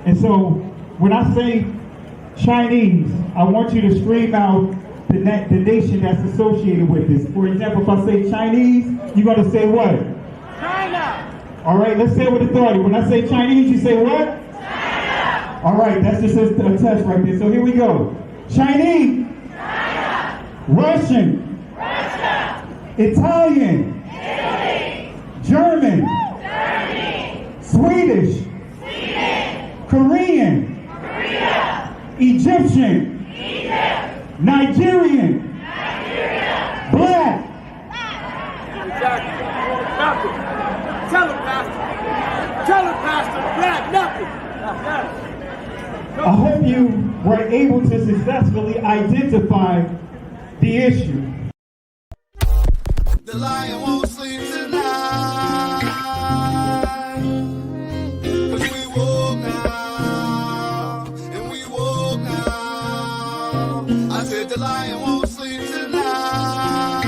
And so when I say Chinese, I want you to scream out the nation that's associated with this. For example, if I say Chinese, you're going to say what? China. All right, let's say it with authority. When I say Chinese, you say what? China. All right, that's just a test right there. So here we go. Chinese. China. Russian. Russia. Italian. Italy. German. Germany. Swedish. Sweden. Korean. Korea. Egyptian. Egypt. Nigerian. Nigeria. Black. Exactly. Nothing. Tell him, Pastor. Tell him, Pastor. Black, nothing. I hope you were able to successfully identify the issue. The lion won't sleep tonight, 'cause we woke now, and we woke now. I said the lion won't sleep tonight,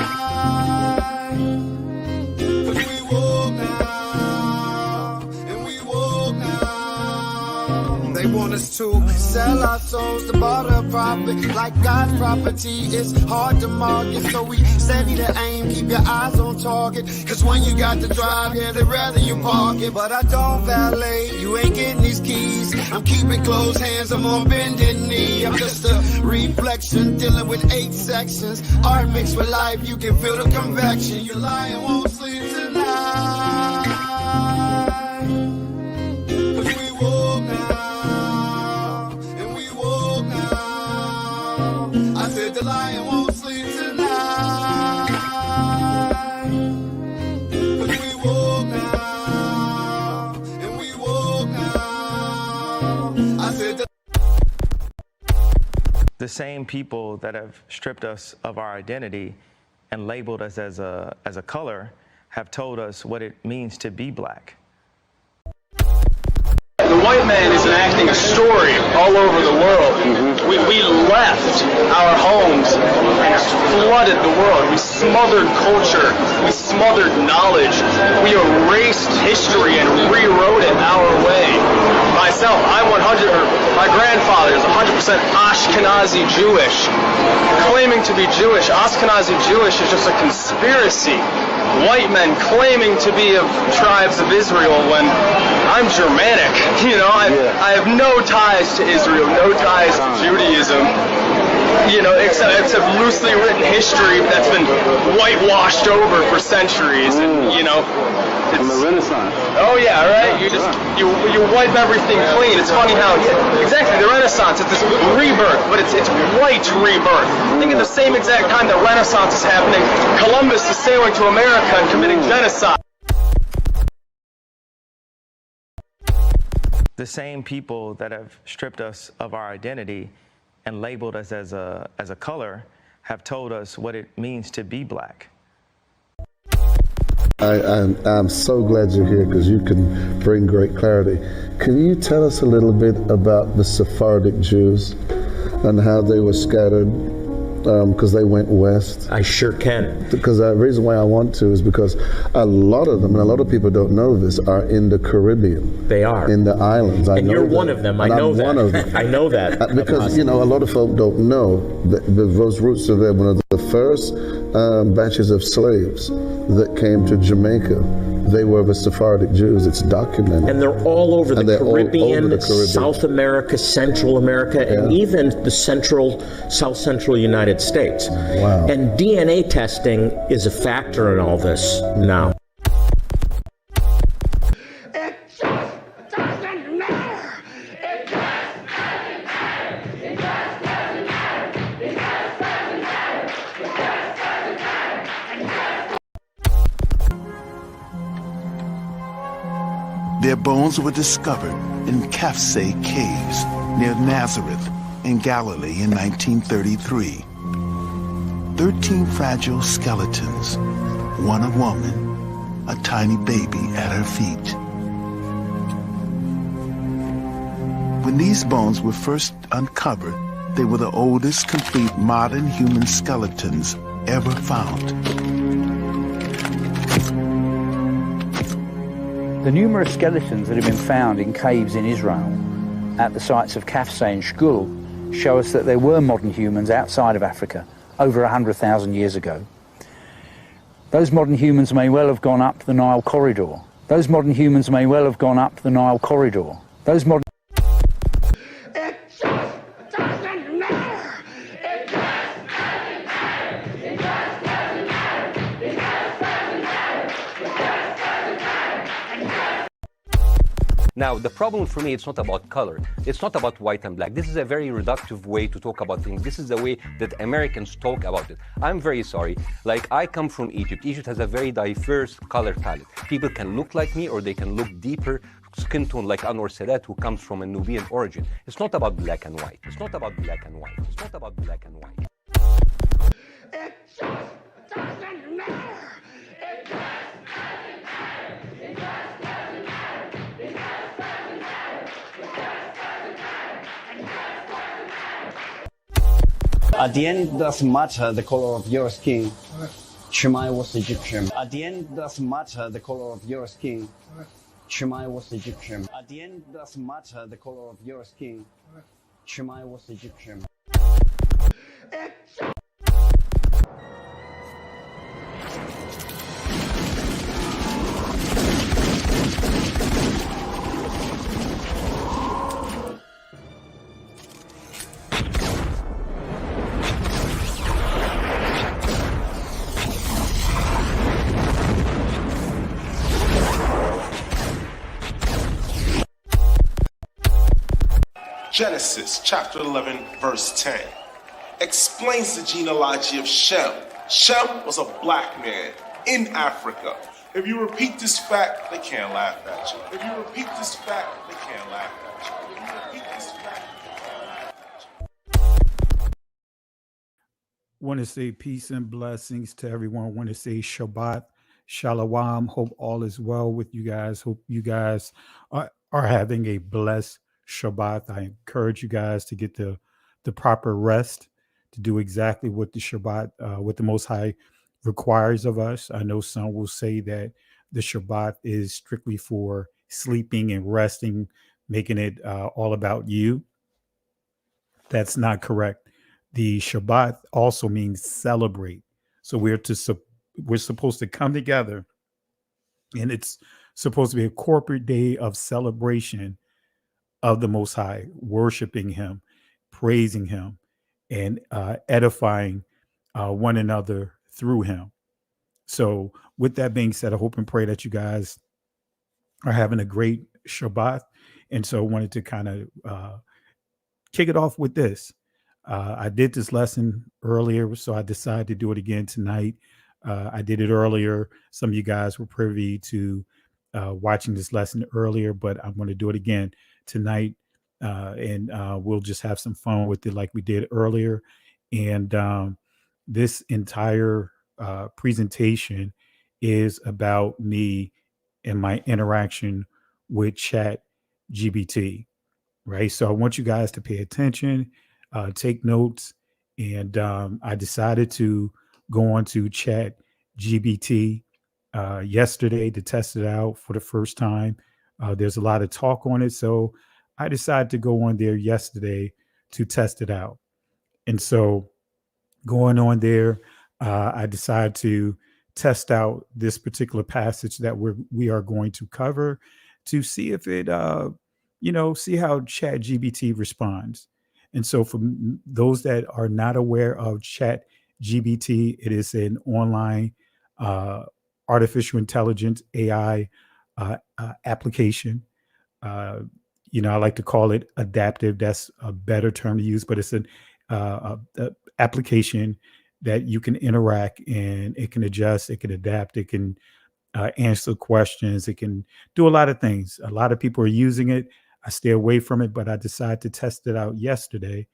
'cause we woke now, and we woke now. They want us to sell our souls to barter profit, like God's property. It's hard to market, so we steady to aim, keep your eyes on target. 'Cause when you got to drive, yeah, they'd rather you park it. But I don't valet, you ain't getting these keys. I'm keeping closed hands, I'm on bended knee. I'm just a reflection, dealing with 8 sections. Art mixed with life, you can feel the convection. Your lion won't sleep tonight, 'cause we woke now, and we woke now. I said the lion won't sleep tonight, 'cause we woke now, and we woke now. I said The same people that have stripped us of our identity and labeled us as a color have told us what it means to be black. The white man is enacting a story all over the world. We left our homes and flooded the world. We smothered culture. We smothered knowledge. We erased history and rewrote it our way. Myself, my grandfather is 100% Ashkenazi Jewish. Claiming to be Jewish, Ashkenazi Jewish is just a conspiracy. White men claiming to be of tribes of Israel when I'm Germanic. You know, I have no ties to Israel, no ties to Judaism. You know, except loosely written history that's been whitewashed over for centuries. And, you know, from the Renaissance. Oh yeah, right. You wipe everything clean. It's funny how exactly the Renaissance. It's this rebirth, but it's white rebirth. I think at the same exact time the Renaissance is happening, Columbus is sailing to America and committing genocide. The same people that have stripped us of our identity and labeled us as a color have told us what it means to be black. I'm so glad you're here because you can bring great clarity. Can you tell us a little bit about the Sephardic Jews and how they were scattered because they went west? I sure can. Because the reason why I want to is because a lot of them, and a lot of people don't know this, are in the Caribbean. They are. In the islands. And you're one of them. I know that. I'm one of them. I know that. Because, you know, a lot of folk don't know that those roots are there. One of the first batches of slaves that came to Jamaica, they were the Sephardic Jews. It's documented. And they're all over the Caribbean, South America, Central America, and even the South Central United States. Wow. And DNA testing is a factor in all this now. It just doesn't matter. It just doesn't matter. It just doesn't matter. It just doesn't matter. It just doesn't matter. Their bones were discovered in Kafse caves near Nazareth in Galilee in 1933. 13 fragile skeletons, one a woman, a tiny baby at her feet. When these bones were first uncovered, they were the oldest complete modern human skeletons ever found. The numerous skeletons that have been found in caves in Israel at the sites of Kafse and Shkul show us that there were modern humans outside of Africa over 100,000 years ago. Those modern humans may well have gone up the Nile corridor. Those modern humans may well have gone up the Nile corridor. Those modern... It just doesn't matter. It just doesn't matter. It just doesn't matter. It just doesn't matter. It just doesn't matter. Now, the problem for me, it's not about color. It's not about white and black. This is a very reductive way to talk about things. This is the way that Americans talk about it. I'm very sorry. Like, I come from Egypt. Egypt has a very diverse color palette. People can look like me or they can look deeper skin tone like Anwar Sadat, who comes from a Nubian origin. It's not about black and white. It's not about black and white. It's not about black and white. It just doesn't matter. It just doesn't matter. It just doesn't matter. It just doesn't matter. It just doesn't matter. It just doesn't matter. At the end, doesn't matter the color of your skin. Shemai was Egyptian. At the end, doesn't matter the color of your skin. Shemai was Egyptian. At the end, doesn't matter the color of your skin. Shemai was Egyptian. It just Genesis chapter 11, verse 10 explains the genealogy of Shem. Shem was a black man in Africa. If you repeat this fact, they can't laugh at you. If you repeat this fact, they can't laugh at you. If you repeat this fact, they can't laugh at you. Want to say peace and blessings to everyone. Want to say Shabbat Shalom. Hope all is well with you guys. Hope you guys are having a blessed Shabbat. I encourage you guys to get the proper rest to do exactly what the Shabbat, what the Most High requires of us. I know some will say that the Shabbat is strictly for sleeping and resting, making it all about you. That's not correct. The Shabbat also means celebrate. So we're supposed to come together, and it's supposed to be a corporate day of celebration of the Most High, worshiping Him, praising Him, and edifying one another through Him. So with that being said, I hope and pray that you guys are having a great Shabbat. And so I wanted to kind of kick it off with this. I did this lesson earlier, so I decided to do it again tonight. I did it earlier. Some of you guys were privy to watching this lesson earlier, but I'm going to do it again tonight, and we'll just have some fun with it like we did earlier. And this entire presentation is about me and my interaction with ChatGPT, right? So I want you guys to pay attention, take notes, and I decided to go on to ChatGPT yesterday to test it out for the first time. There's a lot of talk on it, so I decided to go on there yesterday to test it out. And so going on there, I decided to test out this particular passage that we are going to cover to see if it, see how ChatGPT responds. And so for those that are not aware of ChatGPT, it is an online artificial intelligence AI application. I like to call it adaptive. That's a better term to use, but it's an application that you can interact, and it can adjust, it can adapt, it can answer questions, it can do a lot of things. A lot of people are using it. I stay away from it, but I decided to test it out yesterday,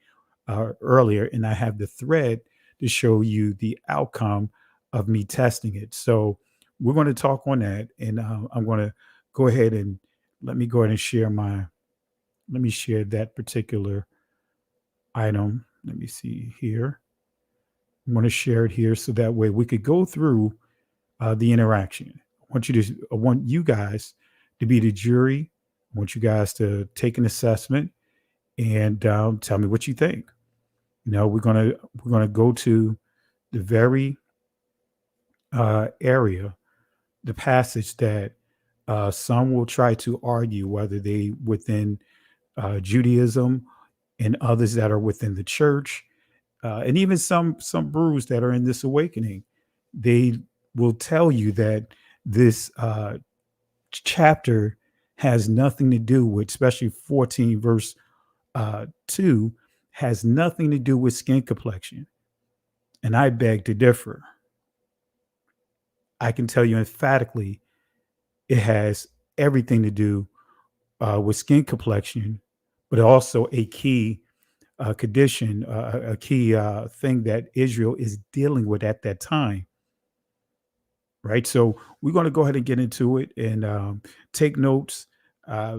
earlier, and I have the thread to show you the outcome of me testing it. So we're going to talk on that, and I'm going to go ahead and let me share that particular item. Let me see here. I'm going to share it here so that way we could go through the interaction. I want you guys to be the jury. I want you guys to take an assessment and tell me what you think. We're gonna go to the very area, the passage that some will try to argue whether they within Judaism and others that are within the church, and even some brews that are in this awakening. They will tell you that this chapter has nothing to do with, especially 14 verse 2, has nothing to do with skin complexion. And I beg to differ. I can tell you emphatically it has everything to do with skin complexion, but also a key condition, a key thing that Israel is dealing with at that time. Right. So we're going to go ahead and get into it and take notes.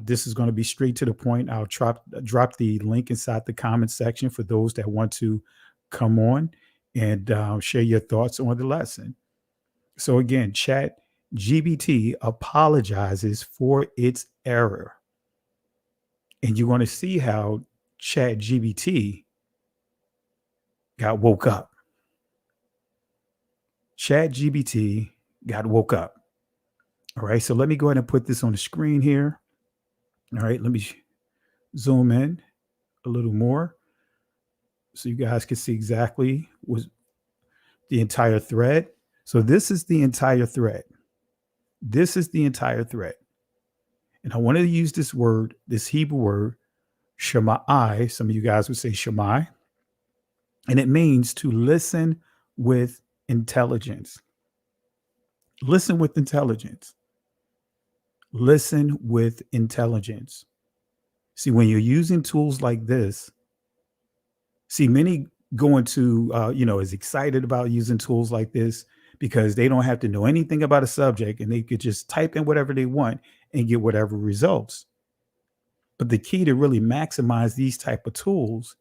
This is going to be straight to the point. I'll drop the link inside the comment section for those that want to come on and share your thoughts on the lesson. So again, Chat GBT apologizes for its error. And you're going to see how Chat GBT got woke up. Chat GBT got woke up. All right. So let me go ahead and put this on the screen here. All right. Let me zoom in a little more so you guys can see exactly what the entire thread. So this is the entire thread. This is the entire thread. And I wanted to use this word, this Hebrew word, Shemai. Some of you guys would say Shemai. And it means to listen with intelligence. Listen with intelligence. Listen with intelligence. See, when you're using tools like this, see, many go into, is excited about using tools like this because they don't have to know anything about a subject and they could just type in whatever they want and get whatever results. But the key to really maximize these type of tools,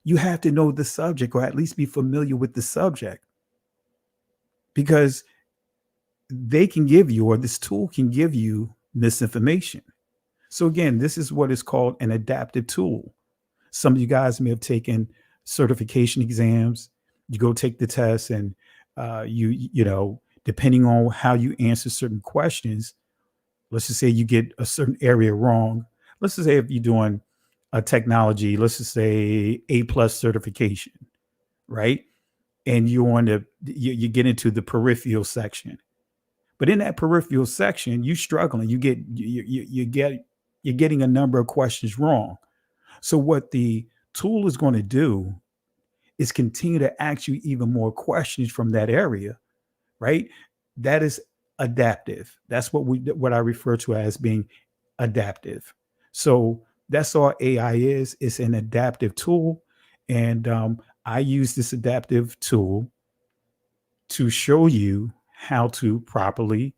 you have to know the subject or at least be familiar with the subject, because they can give you, or this tool can give you, misinformation. So again, this is what is called an adaptive tool. Some of you guys may have taken certification exams. You go take the test, and depending on how you answer certain questions, let's just say you get a certain area wrong. Let's just say if you're doing a technology, let's just say A+ certification, right? And you get into the peripheral section. But in that peripheral section, you're struggling. You're getting a number of questions wrong. So what the tool is going to do is continue to ask you even more questions from that area, right? That is adaptive. That's what I refer to as being adaptive. So that's all AI is. It's an adaptive tool, and I use this adaptive tool to show you how to properly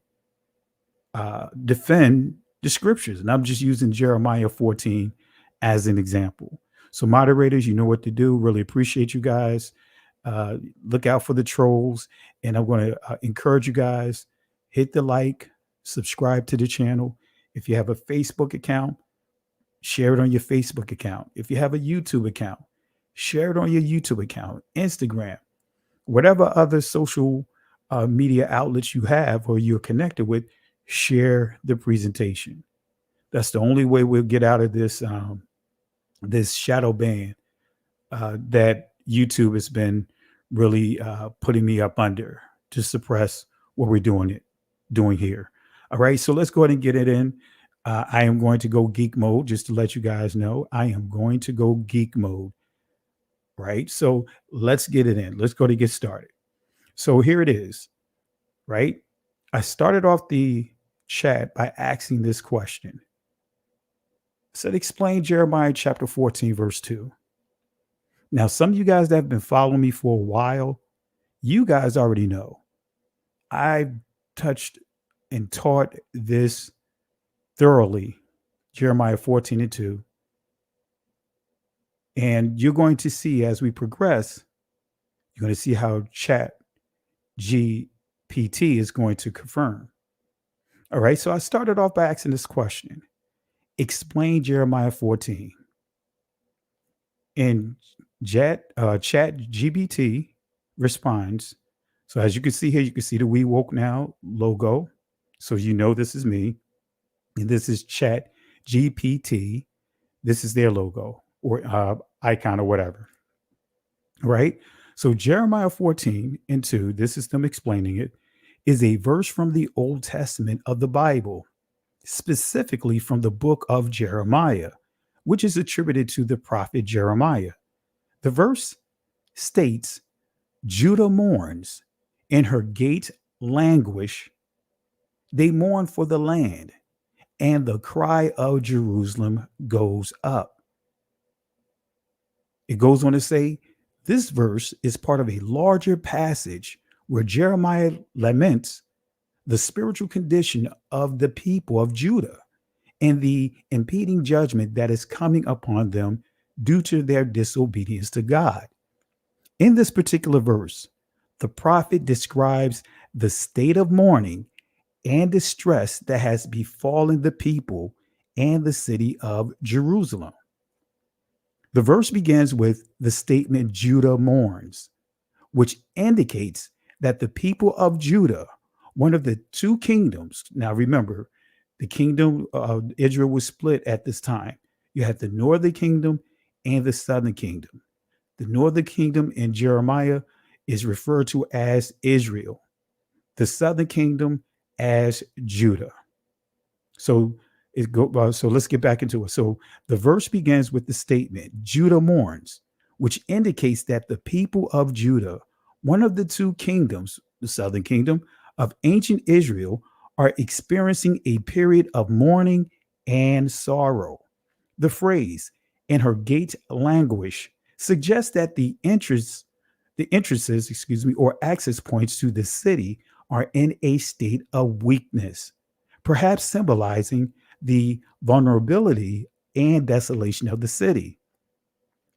defend the scriptures. And I'm just using Jeremiah 14 as an example. So moderators, you know what to do. Really appreciate you guys. Look out for the trolls. And I'm going to encourage you guys, hit the like, subscribe to the channel. If you have a Facebook account, share it on your Facebook account. If you have a YouTube account, share it on your YouTube account, Instagram, whatever other social media outlets you have or you're connected with, share the presentation. That's the only way we'll get out of this this shadow ban that YouTube has been really putting me up under to suppress what we're doing here. All right, so let's go ahead and get it in. I am going to go geek mode, just to let you guys know. I am going to go geek mode. Right, so let's get it in. Let's go to get started. So here it is. Right, I started off the chat by asking this question. I said, explain Jeremiah chapter 14, verse 2. Now, some of you guys that have been following me for a while, you guys already know I've touched and taught this thoroughly, Jeremiah 14 and 2. And you're going to see as we progress, you're going to see how Chat GPT is going to confirm. All right, so I started off by asking this question. Explain Jeremiah 14. And Chat GBT responds. So as you can see here, you can see the We Woke Now logo. So you know this is me. And this is Chat GPT. This is their logo or icon or whatever. Right? So Jeremiah 14:2, this is them explaining it, is a verse from the Old Testament of the Bible, specifically from the book of Jeremiah, which is attributed to the prophet Jeremiah. The verse states, Judah mourns, and her gate languish. They mourn for the land, and the cry of Jerusalem goes up. It goes on to say, this verse is part of a larger passage where Jeremiah laments the spiritual condition of the people of Judah and the impending judgment that is coming upon them due to their disobedience to God. In this particular verse, the prophet describes the state of mourning and distress that has befallen the people and the city of Jerusalem. The verse begins with the statement Judah mourns, which indicates that the people of Judah, one of the two kingdoms, now remember, the kingdom of Israel was split at this time. You had the northern kingdom and the southern kingdom. The northern kingdom in Jeremiah is referred to as Israel, the southern kingdom as Judah. So so let's get back into it. So the verse begins with the statement, Judah mourns, which indicates that the people of Judah, one of the two kingdoms, the southern kingdom of ancient Israel, are experiencing a period of mourning and sorrow. The phrase, and her gate languish, suggests that the entrances, or access points to the city are in a state of weakness, perhaps symbolizing the vulnerability and desolation of the city.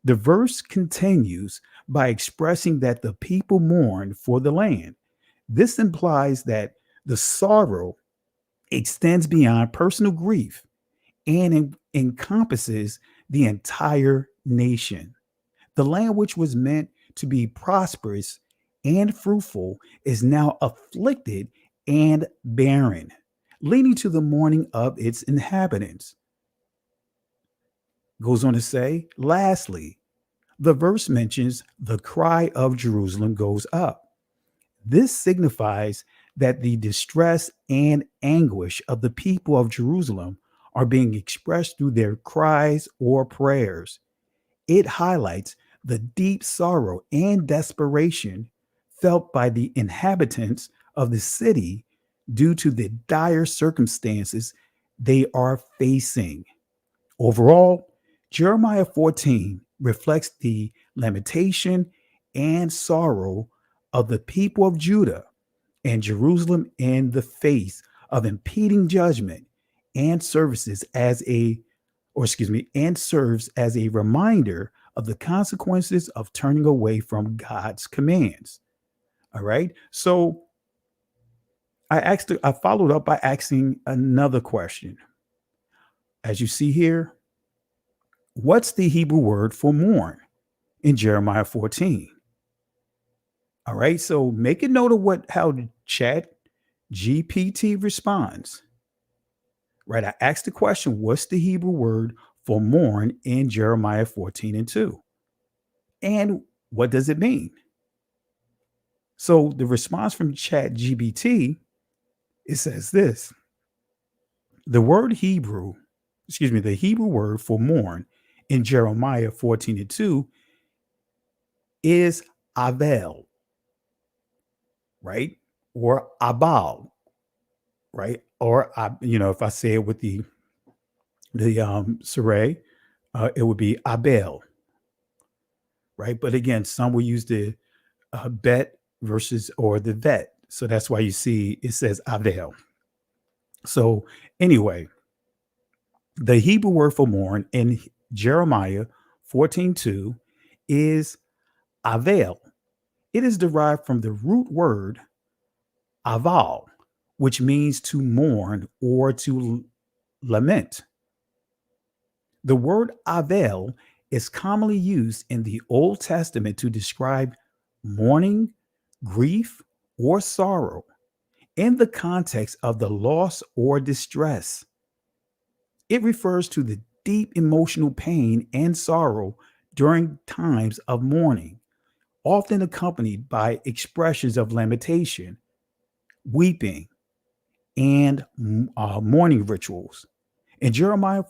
The verse continues by expressing that the people mourn for the land. This implies that the sorrow extends beyond personal grief and encompasses the entire nation. The land which was meant to be prosperous and fruitful is now afflicted and barren, leading to the mourning of its inhabitants. Goes on to say, lastly, the verse mentions the cry of Jerusalem goes up. This signifies that the distress and anguish of the people of Jerusalem are being expressed through their cries or prayers. It highlights the deep sorrow and desperation felt by the inhabitants of the city due to the dire circumstances they are facing. Overall, Jeremiah 14 reflects the lamentation and sorrow of the people of Judah and Jerusalem in the face of impending judgment and and serves as a reminder of the consequences of turning away from God's commands. All right. So I followed up by asking another question. As you see here, what's the Hebrew word for mourn in Jeremiah 14? All right. So make a note of how Chat GPT responds. Right. I asked the question, what's the Hebrew word for mourn in Jeremiah 14:2? And what does it mean? So the response from Chat GPT, it says this. The Hebrew word for mourn in Jeremiah 14:2 is avel, right? Or abal, right? Or if I say it with the Saray, it would be abel, right? But again, some will use the bet versus or the vet. So that's why you see it says avel. So anyway, the Hebrew word for mourn in Jeremiah 14:2 is avel. It is derived from the root word aval, which means to mourn or to lament. The word avel is commonly used in the Old Testament to describe mourning, grief, or sorrow in the context of the loss or distress. It refers to the deep emotional pain and sorrow during times of mourning, often accompanied by expressions of lamentation, weeping, and mourning rituals. In Jeremiah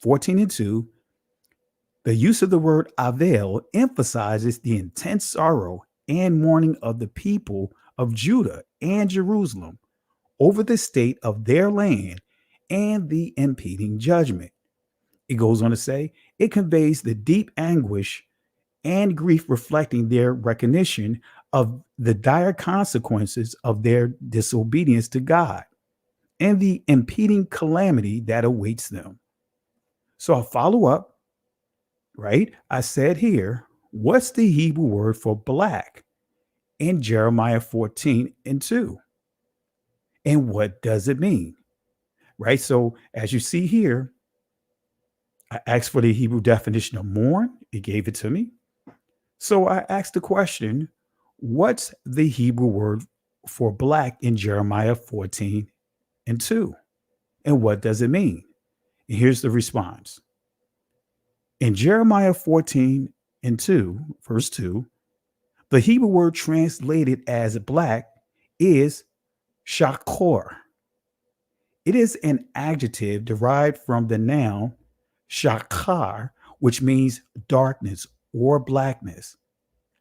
14:2, the use of the word Avel emphasizes the intense sorrow and mourning of the people of Judah and Jerusalem over the state of their land and the impending judgment. It goes on to say, it conveys the deep anguish and grief, reflecting their recognition of the dire consequences of their disobedience to God and the impending calamity that awaits them. So I'll follow up, right? I said here, what's the Hebrew word for black in Jeremiah 14:2? And what does it mean? Right? So as you see here, I asked for the Hebrew definition of mourn. It gave it to me. So I asked the question, what's the Hebrew word for black in Jeremiah 14:2? And what does it mean? And here's the response. In Jeremiah 14:2, verse 2, the Hebrew word translated as black is shakor. It is an adjective derived from the noun shakar, which means darkness or blackness.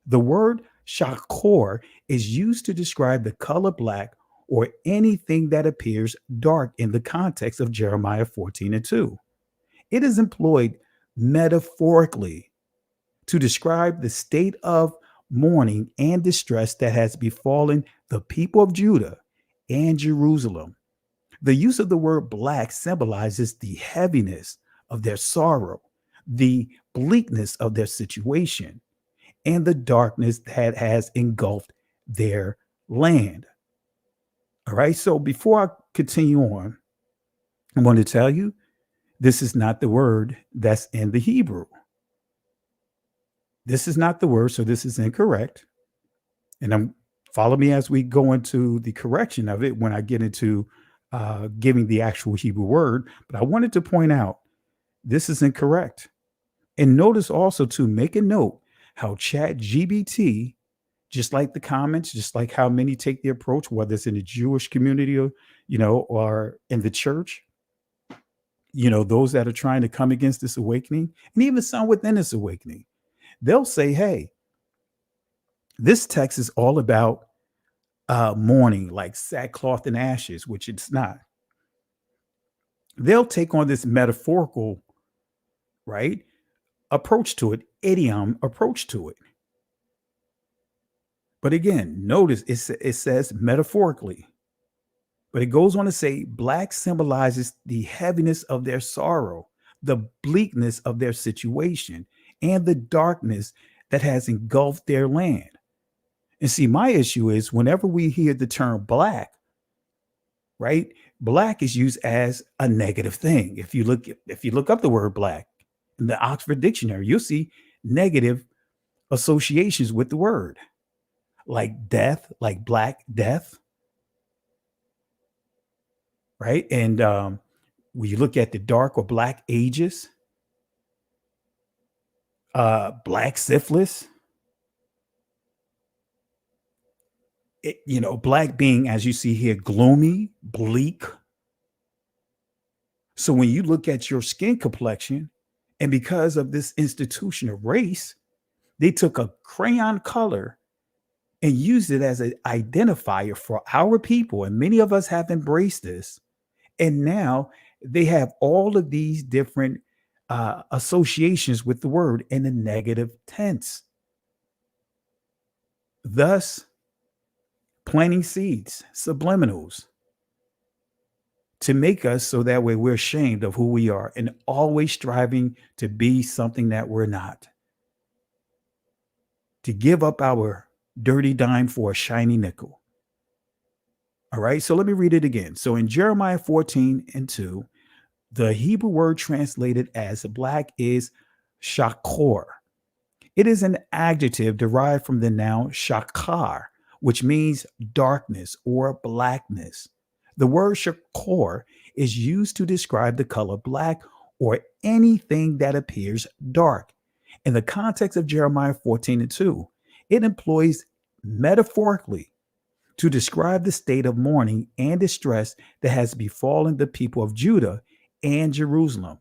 The word shakor is used to describe the color black or anything that appears dark in the context of Jeremiah 14:2. It is employed metaphorically to describe the state of mourning and distress that has befallen the people of Judah and Jerusalem. The use of the word black symbolizes the heaviness of their sorrow, the bleakness of their situation, and the darkness that has engulfed their land. All right. So before I continue on, I want to tell you this is not the word that's in the Hebrew. This is not the word, so this is incorrect. And follow me as we go into the correction of it when I get into giving the actual Hebrew word. But I wanted to point out this is incorrect. And notice also to make a note how ChatGPT, just like the comments, just like how many take the approach, whether it's in the Jewish community or, or in the church, those that are trying to come against this awakening, and even some within this awakening, they'll say, hey, this text is all about mourning, like sackcloth and ashes, which it's not. They'll take on this metaphorical, right, approach to it, idiom approach to it. But again, notice it says metaphorically, but it goes on to say black symbolizes the heaviness of their sorrow, the bleakness of their situation, and the darkness that has engulfed their land. And see, my issue is whenever we hear the term black, right? Black is used as a negative thing. If you look up the word black in the Oxford Dictionary, you'll see negative associations with the word, like death, like black death, right? And when you look at the dark or black ages, black syphilis, black being, as you see here, gloomy, bleak. So when you look at your skin complexion, and because of this institution of race, they took a crayon color and used it as an identifier for our people. And many of us have embraced this. And now they have all of these different associations with the word in a negative tense. Thus, planting seeds, subliminals, to make us so that way we're ashamed of who we are and always striving to be something that we're not. To give up our dirty dime for a shiny nickel. All right, so let me read it again. So in Jeremiah 14:2, the Hebrew word translated as black is shakor. It is an adjective derived from the noun shakar, which means darkness or blackness. The word shakor is used to describe the color black or anything that appears dark. In the context of Jeremiah 14:2, it employs metaphorically to describe the state of mourning and distress that has befallen the people of Judah and Jerusalem.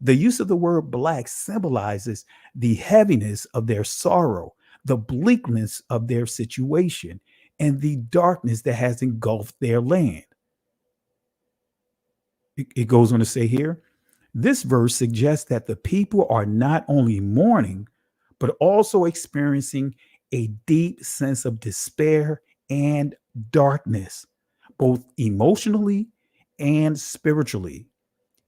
The use of the word black symbolizes the heaviness of their sorrow, the bleakness of their situation, and the darkness that has engulfed their land. It goes on to say here, this verse suggests that the people are not only mourning, but also experiencing a deep sense of despair and darkness, both emotionally and spiritually.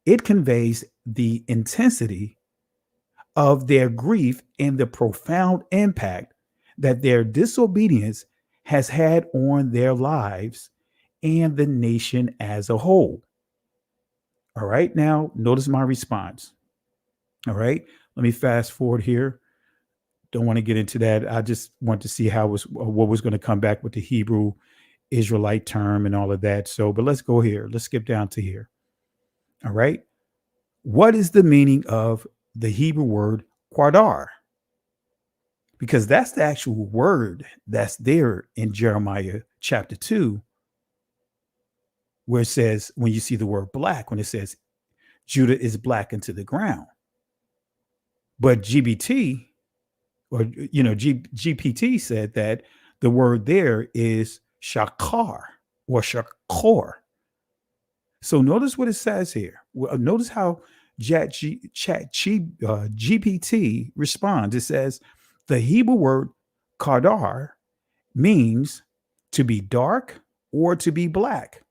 It conveys the intensity of their grief and the profound impact that their disobedience has had on their lives and the nation as a whole. All right, now notice my response. All right, let me fast forward here. Don't want to get into that. I just want to see how what was going to come back with the Hebrew Israelite term and all of that. So, but let's go here. Let's skip down to here. All right. What is the meaning of the Hebrew word quadar? Because that's the actual word that's there in Jeremiah chapter 2, where it says, when you see the word black, when it says Judah is blackened to the ground. But GPT GPT said that the word there is shakar or shakor. So notice what it says here. Notice how GPT responds. It says the Hebrew word kadar means to be dark or to be black.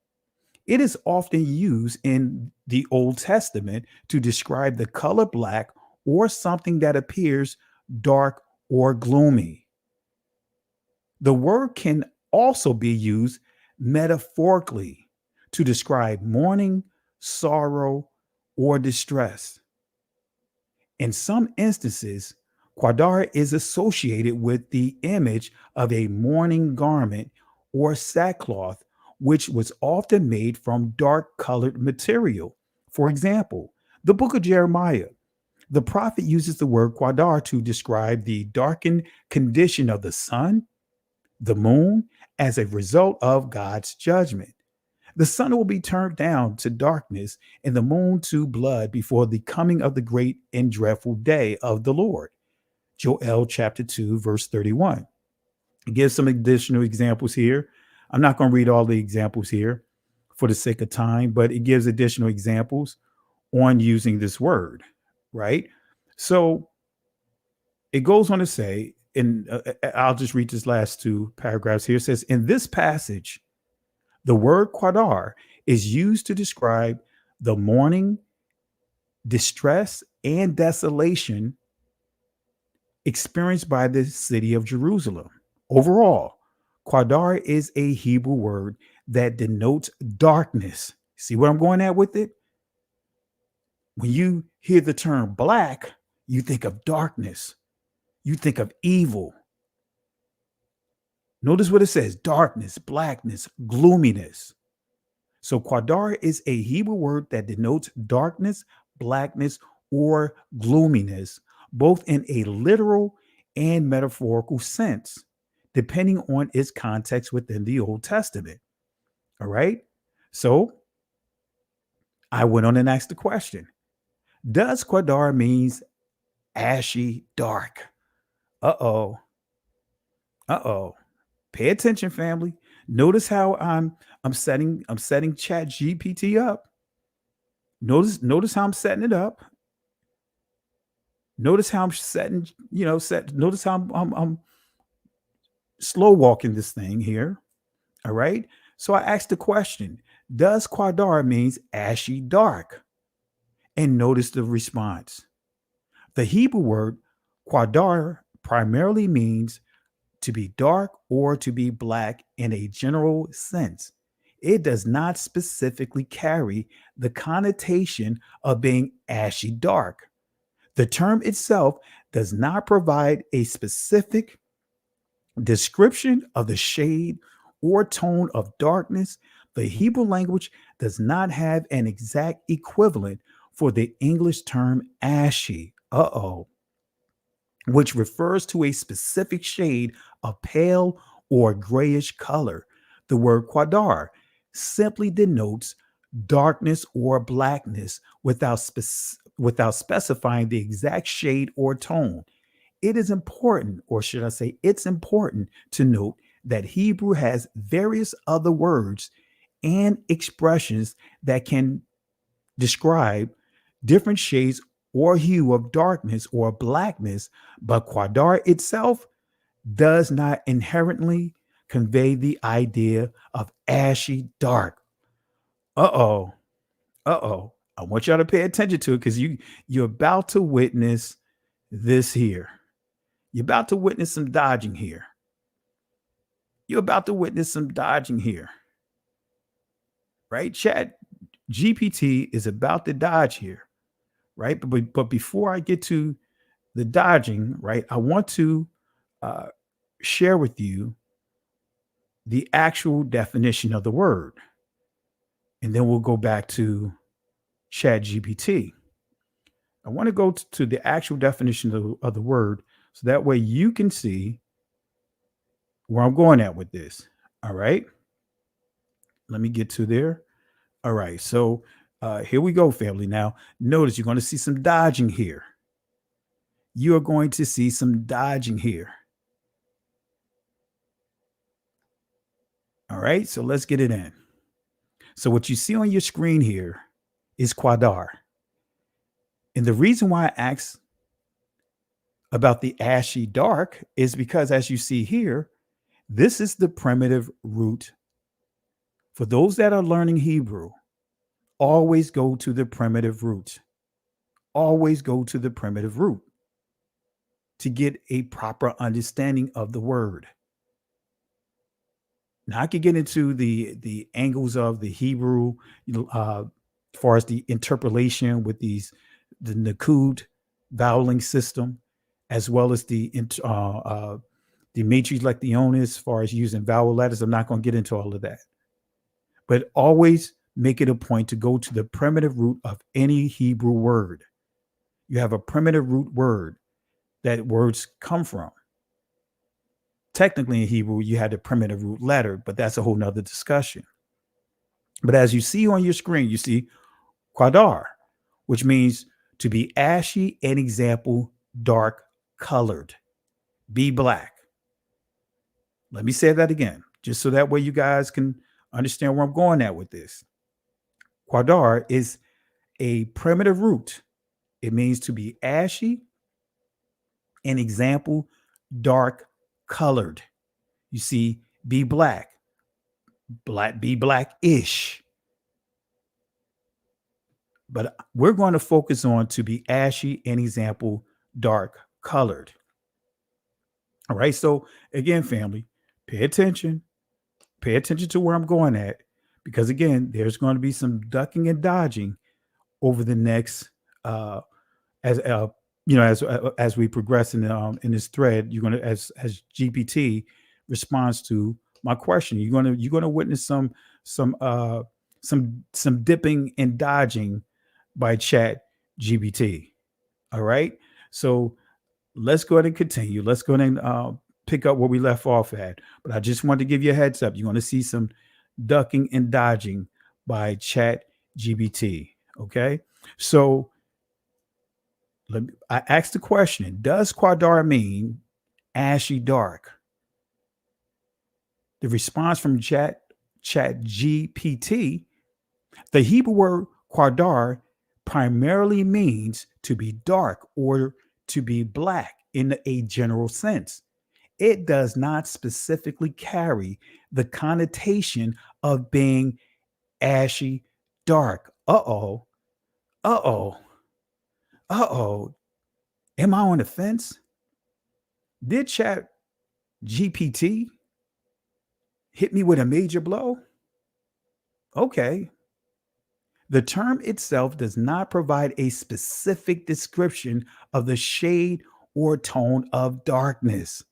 It is often used in the Old Testament to describe the color black or something that appears dark or gloomy. The word can also be used metaphorically to describe mourning, sorrow, or distress. In some instances, quadar is associated with the image of a mourning garment or sackcloth, which was often made from dark colored material. For example, the book of Jeremiah, the prophet uses the word quadar to describe the darkened condition of the sun, the moon, as a result of God's judgment. The sun will be turned down to darkness and the moon to blood before the coming of the great and dreadful day of the Lord. Joel chapter 2, verse 31. It gives some additional examples here. I'm not going to read all the examples here for the sake of time, but it gives additional examples on using this word, right? So it goes on to say, and I'll just read this last two paragraphs here. It says, in this passage, the word quadar is used to describe the mourning, distress, and desolation experienced by the city of Jerusalem. Overall, quadar is a Hebrew word that denotes darkness. See where I'm going at with it? When you hear the term black, you think of darkness. You think of evil. Notice what it says: darkness, blackness, gloominess. So quadar is a Hebrew word that denotes darkness, blackness, or gloominess, both in a literal and metaphorical sense, depending on its context within the Old Testament. All right. So I went on and asked the question, does quadar means ashy dark? Uh-oh. Uh-oh. Pay attention, family. Notice how I'm setting ChatGPT up. Notice how I'm setting it up. Notice how I'm setting, notice how I'm slow walking this thing here. All right. So I asked the question, does quadar means ashy dark? And notice the response. The Hebrew word quadar primarily means to be dark or to be black in a general sense. It does not specifically carry the connotation of being ashy dark. The term itself does not provide a specific description of the shade or tone of darkness. The Hebrew language does not have an exact equivalent for the English term ashy, which refers to a specific shade of pale or grayish color. The word quadar simply denotes darkness or blackness without specifying the exact shade or tone. It is important, or should I say, it's important to note that Hebrew has various other words and expressions that can describe different shades or hue of darkness or blackness, but quadar itself does not inherently convey the idea of ashy dark. Uh-oh. Uh-oh. I want y'all to pay attention to it because you're about to witness this here. You're about to witness some dodging here. You're about to witness some dodging here. Right? Chat GPT is about to dodge here. Right? But before I get to the dodging, right, I want to share with you the actual definition of the word. And then we'll go back to Chat GPT. I want to go to the actual definition of the word so that way you can see where I'm going at with this. All right. Let me get to there. All right. So here we go, family. Now, notice you're going to see some dodging here. You are going to see some dodging here. All right. So let's get it in. So what you see on your screen here is quadar. And the reason why I asked about the ashy dark is because, as you see here, this is the primitive root. For those that are learning Hebrew, always go to the primitive root. Always go to the primitive root to get a proper understanding of the word. Now I could get into the angles of the Hebrew, as far as the interpolation with the Nakud voweling system, as well as the matrix lectionis, as far as using vowel letters. I'm not going to get into all of that, but always make it a point to go to the primitive root of any Hebrew word. You have a primitive root word that words come from. Technically in Hebrew, you had the primitive root letter, but that's a whole nother discussion. But as you see on your screen, you see quadar, which means to be ashy, an example, dark colored, be black. Let me say that again, just so that way you guys can understand where I'm going at with this. Quadar is a primitive root. It means to be ashy, an example, dark colored. You see, be black, be blackish. But we're going to focus on to be ashy, an example, dark colored. All right. So again, family, pay attention. Pay attention to where I'm going at, because again, there's going to be some ducking and dodging over the next as as we progress in this thread. You're going to, as GPT responds to my question, you're going to witness some dipping and dodging by Chat GPT. All right, so let's go ahead and continue. Let's go ahead and pick up where we left off at. But I just wanted to give you a heads up. You're going to see some ducking and dodging by Chat GPT. Okay, so I asked the question: does quadar mean ashy dark? The response from Chat GPT: the Hebrew word quadar primarily means to be dark or to be black in a general sense. It does not specifically carry the connotation of being ashy dark. Uh-oh. Uh-oh. Uh-oh. Am I on the fence? Did Chat GPT hit me with a major blow? Okay. The term itself does not provide a specific description of the shade or tone of darkness.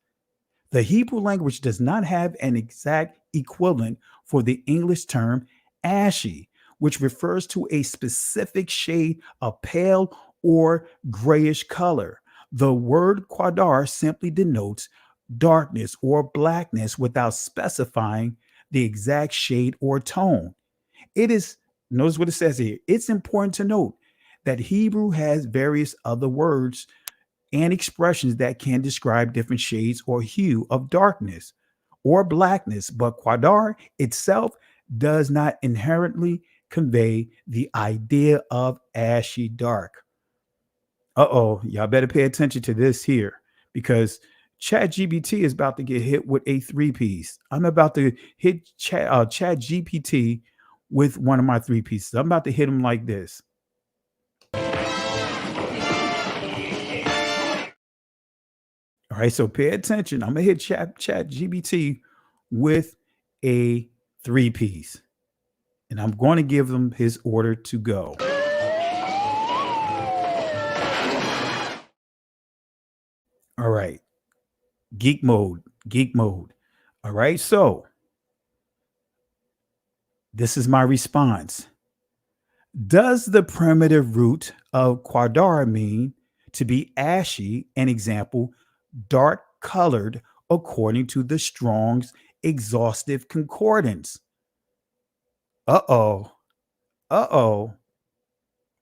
The Hebrew language does not have an exact equivalent for the English term ashy, which refers to a specific shade of pale or grayish color. The word quadar simply denotes darkness or blackness without specifying the exact shade or tone. It is, notice what it says here. It's important to note that Hebrew has various other words and expressions that can describe different shades or hue of darkness or blackness, but quadar itself does not inherently convey the idea of ashy dark. Uh-oh, y'all better pay attention to this here because ChatGPT is about to get hit with a three-piece. I'm about to hit ChatGPT with one of my three pieces. I'm about to hit him like this. All right, so pay attention. I'm gonna hit ChatGPT with a three-piece, and I'm going to give him his order to go. All right, geek mode, geek mode. All right, so this is my response. Does the primitive root of quadar mean to be ashy? An example, dark colored, according to the Strong's exhaustive concordance. Uh-oh. Uh-oh.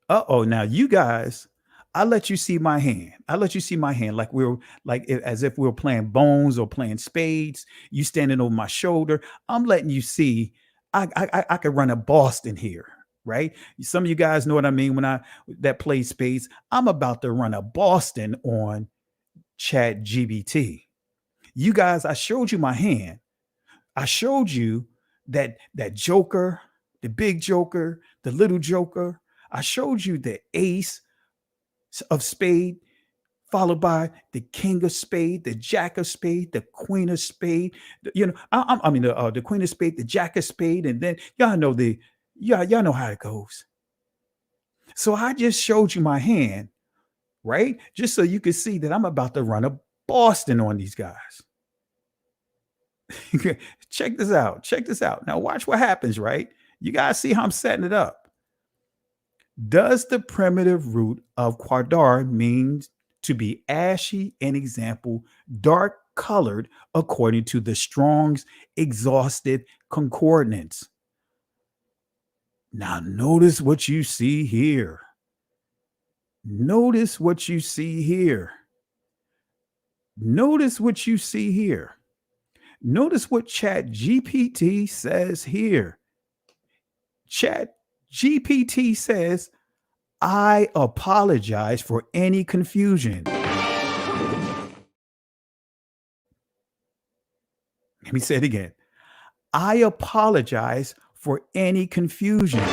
Uh-oh. Now you guys, I let you see my hand. I let you see my hand like we were as if we were playing bones or playing spades. You standing over my shoulder. I'm letting you see I could run a Boston here, right? Some of you guys know what I mean when I that play spades. I'm about to run a Boston on ChatGPT. You guys, I showed you my hand. I showed you that joker, the big joker, the little joker. I showed you the ace of spade, followed by the king of spade, the jack of spade, the queen of spade. The queen of spade, the jack of spade, and then y'all know how it goes. So I just showed you my hand, right? Just so you could see that I'm about to run a Boston on these guys. Check this out. Check this out. Now watch what happens, right? You guys see how I'm setting it up. Does the primitive root of quadar mean to be ashy? An example, dark colored, according to the Strong's exhaustive concordance. Now notice what you see here. Notice what you see here. Notice what you see here. Notice what ChatGPT says here. ChatGPT says, I apologize for any confusion. Let me say it again. I apologize for any confusion.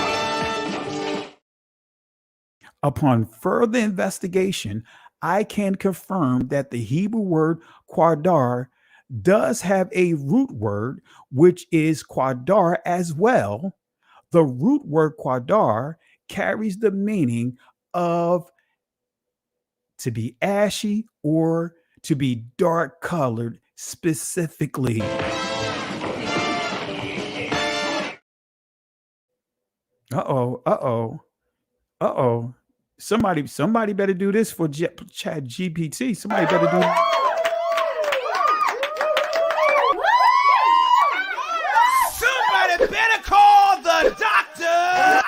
Upon further investigation, I can confirm that the Hebrew word quadar does have a root word, which is quadar as well. The root word quadar carries the meaning of to be ashy or to be dark colored specifically. Uh-oh, uh-oh, uh-oh. Somebody better do this for ChatGPT. Somebody better do Somebody better call the doctor.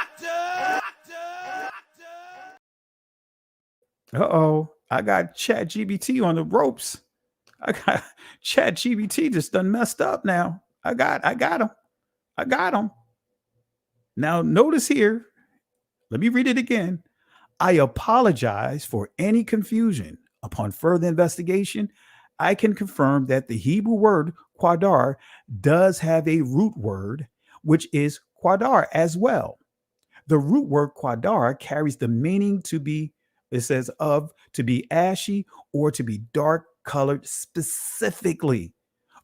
Uh-oh, I got ChatGPT on the ropes. I got ChatGPT just done messed up now. I got him. I got him. Now notice here, let me read it again. I apologize for any confusion. Upon further investigation, I can confirm that the Hebrew word quadar does have a root word, which is quadar as well. The root word quadar carries the meaning to be, it says of, to be ashy or to be dark colored specifically.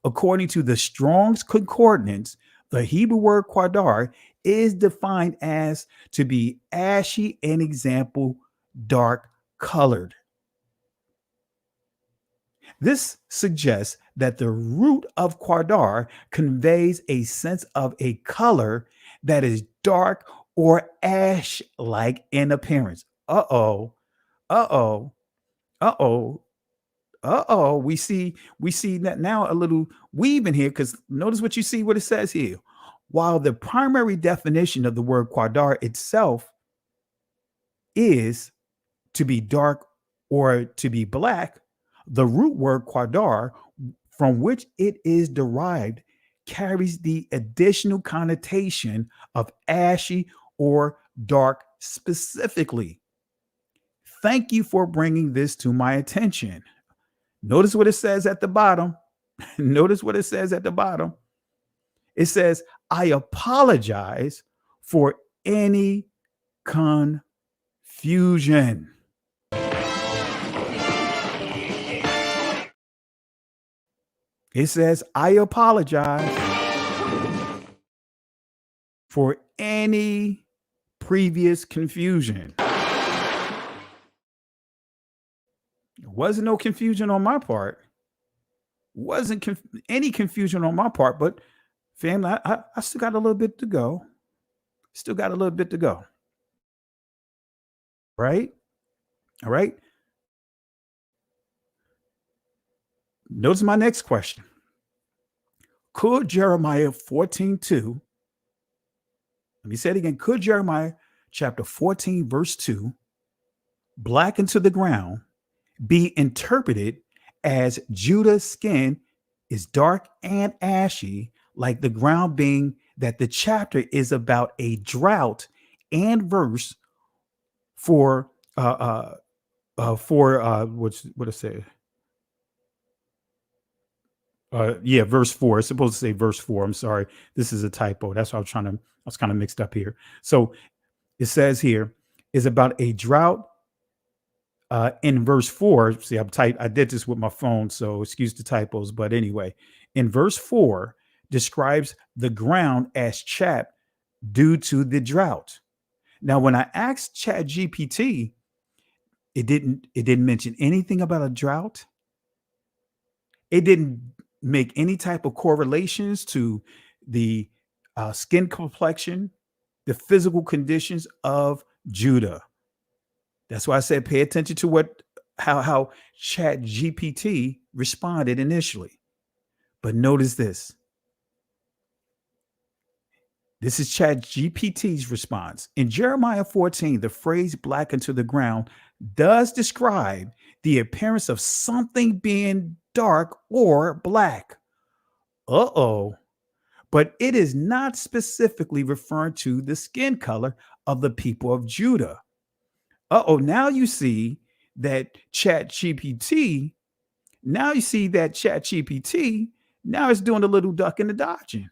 According to the Strong's Concordance, the Hebrew word quadar is defined as to be ashy, an example, dark colored. This suggests that the root of quadar conveys a sense of a color that is dark or ash like in appearance. Uh oh, uh oh, uh oh. We see that now a little weave in here because notice what you see what it says here. While the primary definition of the word quadar itself is to be dark or to be black, the root word quadar, from which it is derived, carries the additional connotation of ashy or dark specifically. Thank you for bringing this to my attention. Notice what it says at the bottom. Notice what it says at the bottom. It says, I apologize for any confusion. It says, I apologize for any previous confusion. There wasn't no confusion on my part. Wasn't any confusion on my part, but family, I still got a little bit to go. Still got a little bit to go. Right? All right. Notice my next question. Could Jeremiah 14:2, let me say it again, could Jeremiah chapter 14, verse 2, blackened to the ground, be interpreted as Judah's skin is dark and ashy, like the ground, being that the chapter is about a drought, and verse for what I say? Verse 4. It's supposed to say verse 4. I'm sorry. This is a typo. That's what I was kind of mixed up here. So it says here is about a drought in verse 4. See, I did this with my phone, so excuse the typos. But anyway, in verse 4 describes the ground as chapped due to the drought. Now, when I asked ChatGPT, it didn't mention anything about a drought. It didn't make any type of correlations to the skin complexion, the physical conditions of Judah. That's why I said pay attention to how ChatGPT responded initially. But notice this. This is ChatGPT's response. In Jeremiah 14, the phrase blackened to the ground does describe the appearance of something being dark or black. But it is not specifically referring to the skin color of the people of Judah. Now you see that ChatGPT, now it's doing a little ducking and dodging.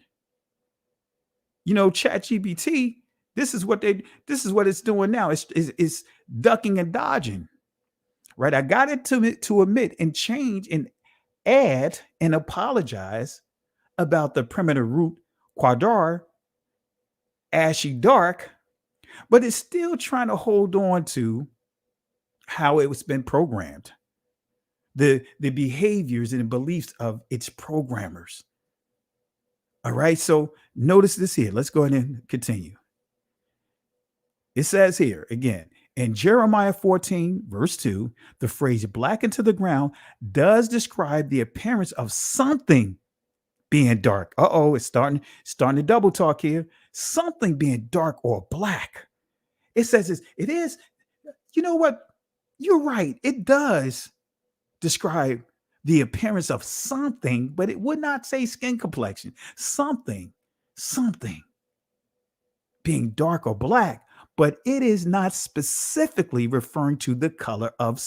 ChatGPT, this is what it's doing now. It's ducking and dodging. Right? I got it to admit and change and add and apologize about the primitive root quadar, ashy dark, but it's still trying to hold on to how it was been programmed, the behaviors and the beliefs of its programmers. All right, so notice this here. Let's go ahead and continue. It says here again, in Jeremiah 14, verse 2, the phrase blackened to the ground does describe the appearance of something being dark. It's starting to double talk here. Something being dark or black. It says it is. You know what? You're right. It does describe the appearance of something, but it would not say skin complexion. Something being dark or black, but it is not specifically referring to the color of,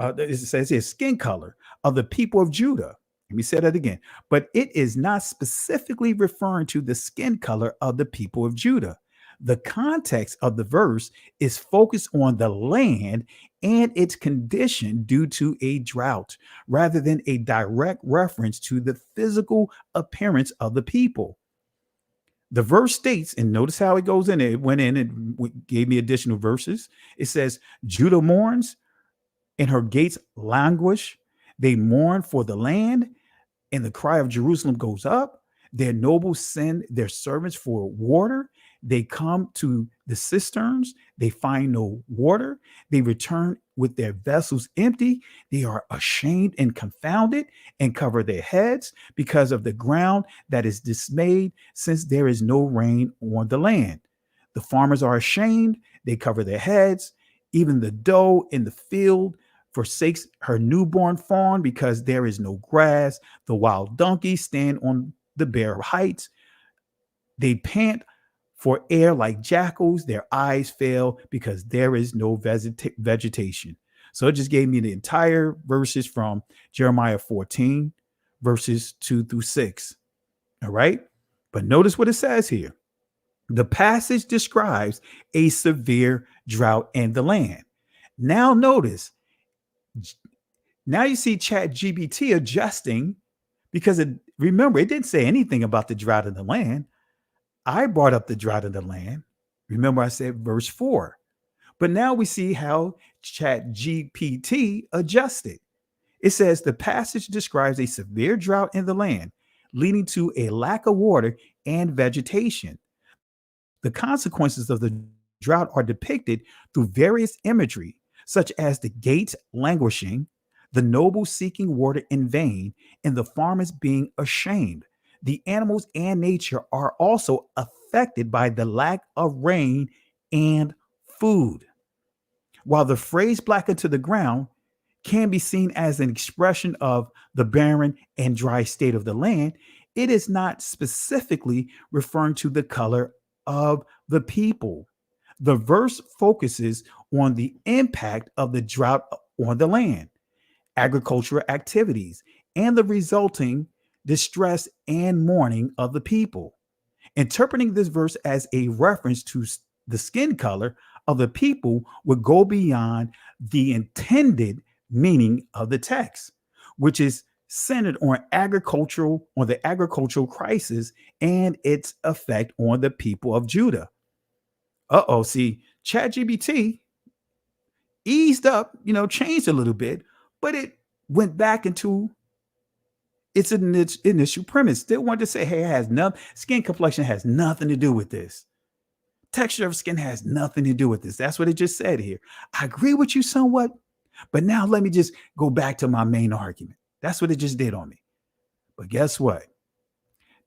it says here, skin color of the people of Judah. Let me say that again. But it is not specifically referring to the skin color of the people of Judah. The context of the verse is focused on the land and its condition due to a drought, rather than a direct reference to the physical appearance of the people. The verse states, and notice how it goes in. It went in and gave me additional verses. It says, Judah mourns and her gates languish. They mourn for the land, and the cry of Jerusalem goes up. Their nobles send their servants for water. They come to the cisterns. They find no water. They return with their vessels empty. They are ashamed and confounded and cover their heads because of the ground that is dismayed, since there is no rain on the land. The farmers are ashamed. They cover their heads. Even the doe in the field forsakes her newborn fawn because there is no grass. The wild donkeys stand on the bare heights. They pant for air like jackals. Their eyes fail because there is no vegetation. So it just gave me the entire verses from Jeremiah 14, verses 2 through 6. All right. But notice what it says here. The passage describes a severe drought in the land. Now notice, now you see ChatGPT adjusting because remember, it didn't say anything about the drought in the land. I brought up the drought in the land. Remember, I said verse 4. But now we see how ChatGPT adjusted. It says the passage describes a severe drought in the land, leading to a lack of water and vegetation. The consequences of the drought are depicted through various imagery, such as the gates languishing, the nobles seeking water in vain, and the farmers being ashamed. The animals and nature are also affected by the lack of rain and food. While the phrase blackened to the ground can be seen as an expression of the barren and dry state of the land, it is not specifically referring to the color of the people. The verse focuses on the impact of the drought on the land, agricultural activities, and the resulting distress and mourning of the people. Interpreting this verse as a reference to the skin color of the people would go beyond the intended meaning of the text, which is centered on the agricultural crisis and its effect on the people of Judah. See, ChatGPT eased up, changed a little bit, but it went back into its initial premise. They wanted to say, hey, skin complexion has nothing to do with this. Texture of skin has nothing to do with this. That's what it just said here. I agree with you somewhat, but now let me just go back to my main argument. That's what it just did on me. But guess what?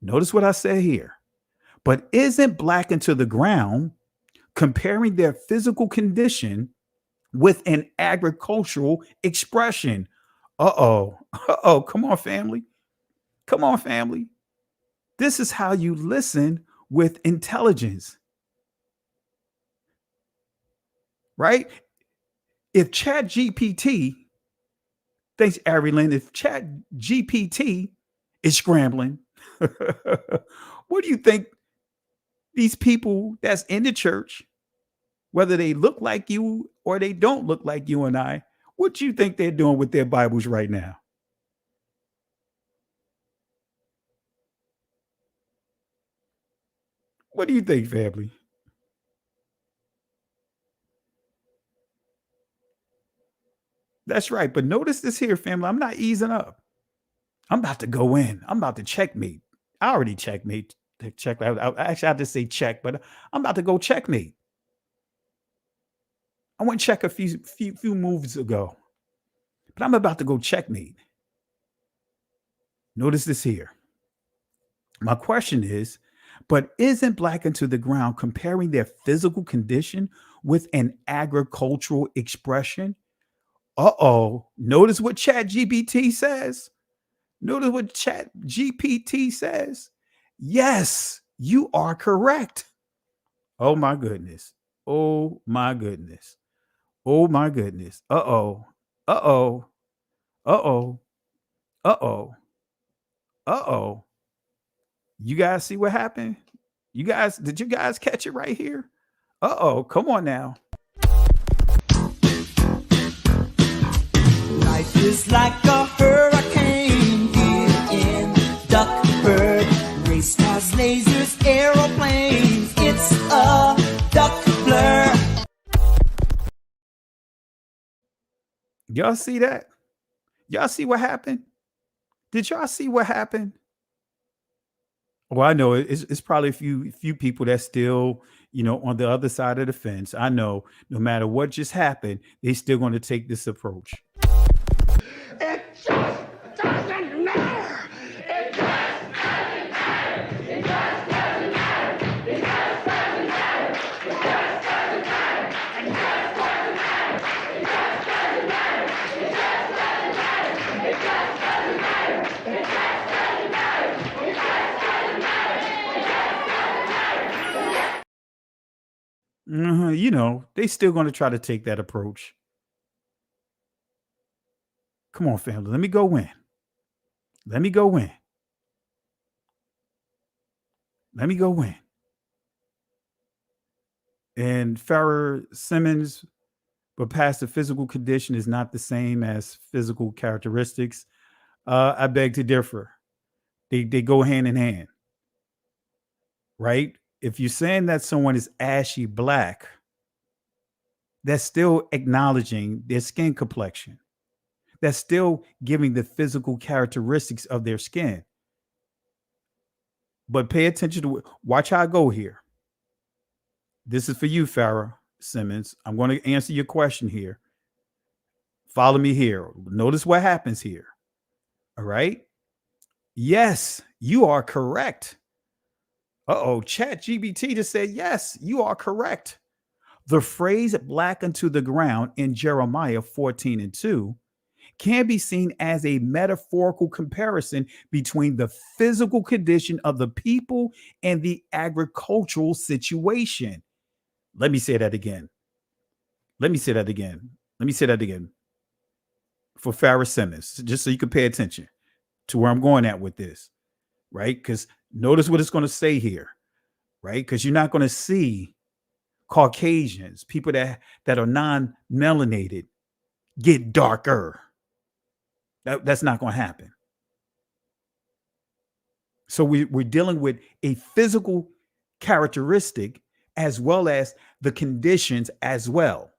Notice what I said here. But isn't blackened to the ground comparing their physical condition with an agricultural expression? Come on, family. Come on, family. This is how you listen with intelligence. Right? If ChatGPT, thanks, Arielyn, if ChatGPT is scrambling, what do you think these people that's in the church, whether they look like you or they don't look like you and I, what do you think they're doing with their Bibles right now? What do you think, family? That's right. But notice this here, family. I'm not easing up. I'm about to go in. I'm about to checkmate. I already checkmate. Actually, I have to say check, but I'm about to go checkmate. I went check a few moves ago, but I'm about to go checkmate. Notice this here. My question is, but isn't blackened to the ground comparing their physical condition with an agricultural expression? Notice what ChatGPT says. Notice what ChatGPT says. Yes, you are correct. Oh my goodness. Oh my goodness. Oh my goodness. Uh-oh. Uh-oh. Uh-oh. Uh-oh. Uh-oh. You guys see what happened? Did you guys catch it right here? Uh-oh. Come on now. Life is like a hurricane here in Duckburg. Race cars, lasers, aeroplanes. It's a duck blur. Y'all see that? Y'all see what happened? Did y'all see what happened? Well, I know it's probably a few people that still, on the other side of the fence. I know no matter what just happened, they still going to take this approach. It just doesn't matter. It just doesn't matter. It just doesn't matter. It just doesn't matter. It just doesn't matter. It just doesn't matter. It just doesn't matter. It just doesn't matter. It just doesn't matter. It just doesn't matter. It just doesn't matter. They still going to try to take that approach. Come on, family. Let me go in. Let me go in. Let me go in. And Farrah Simmons, but past the physical condition is not the same as physical characteristics. I beg to differ. They go hand in hand, right? If you're saying that someone is ashy black, that's still acknowledging their skin complexion. That's still giving the physical characteristics of their skin. But pay attention to watch how I go here. This is for you, Farrah Simmons. I'm going to answer your question here. Follow me here. Notice what happens here. All right. Yes, you are correct. ChatGPT just said, yes, you are correct. The phrase black unto the ground in Jeremiah 14:2 can be seen as a metaphorical comparison between the physical condition of the people and the agricultural situation. Let me say that again. Let me say that again. Let me say that again. For Farrah Simmons, just so you can pay attention to where I'm going at with this, right? Because notice what it's going to say here, right? Because you're not going to see Caucasians, people that are non-melanated, get darker. That's not going to happen. So we're dealing with a physical characteristic as well as the conditions as well.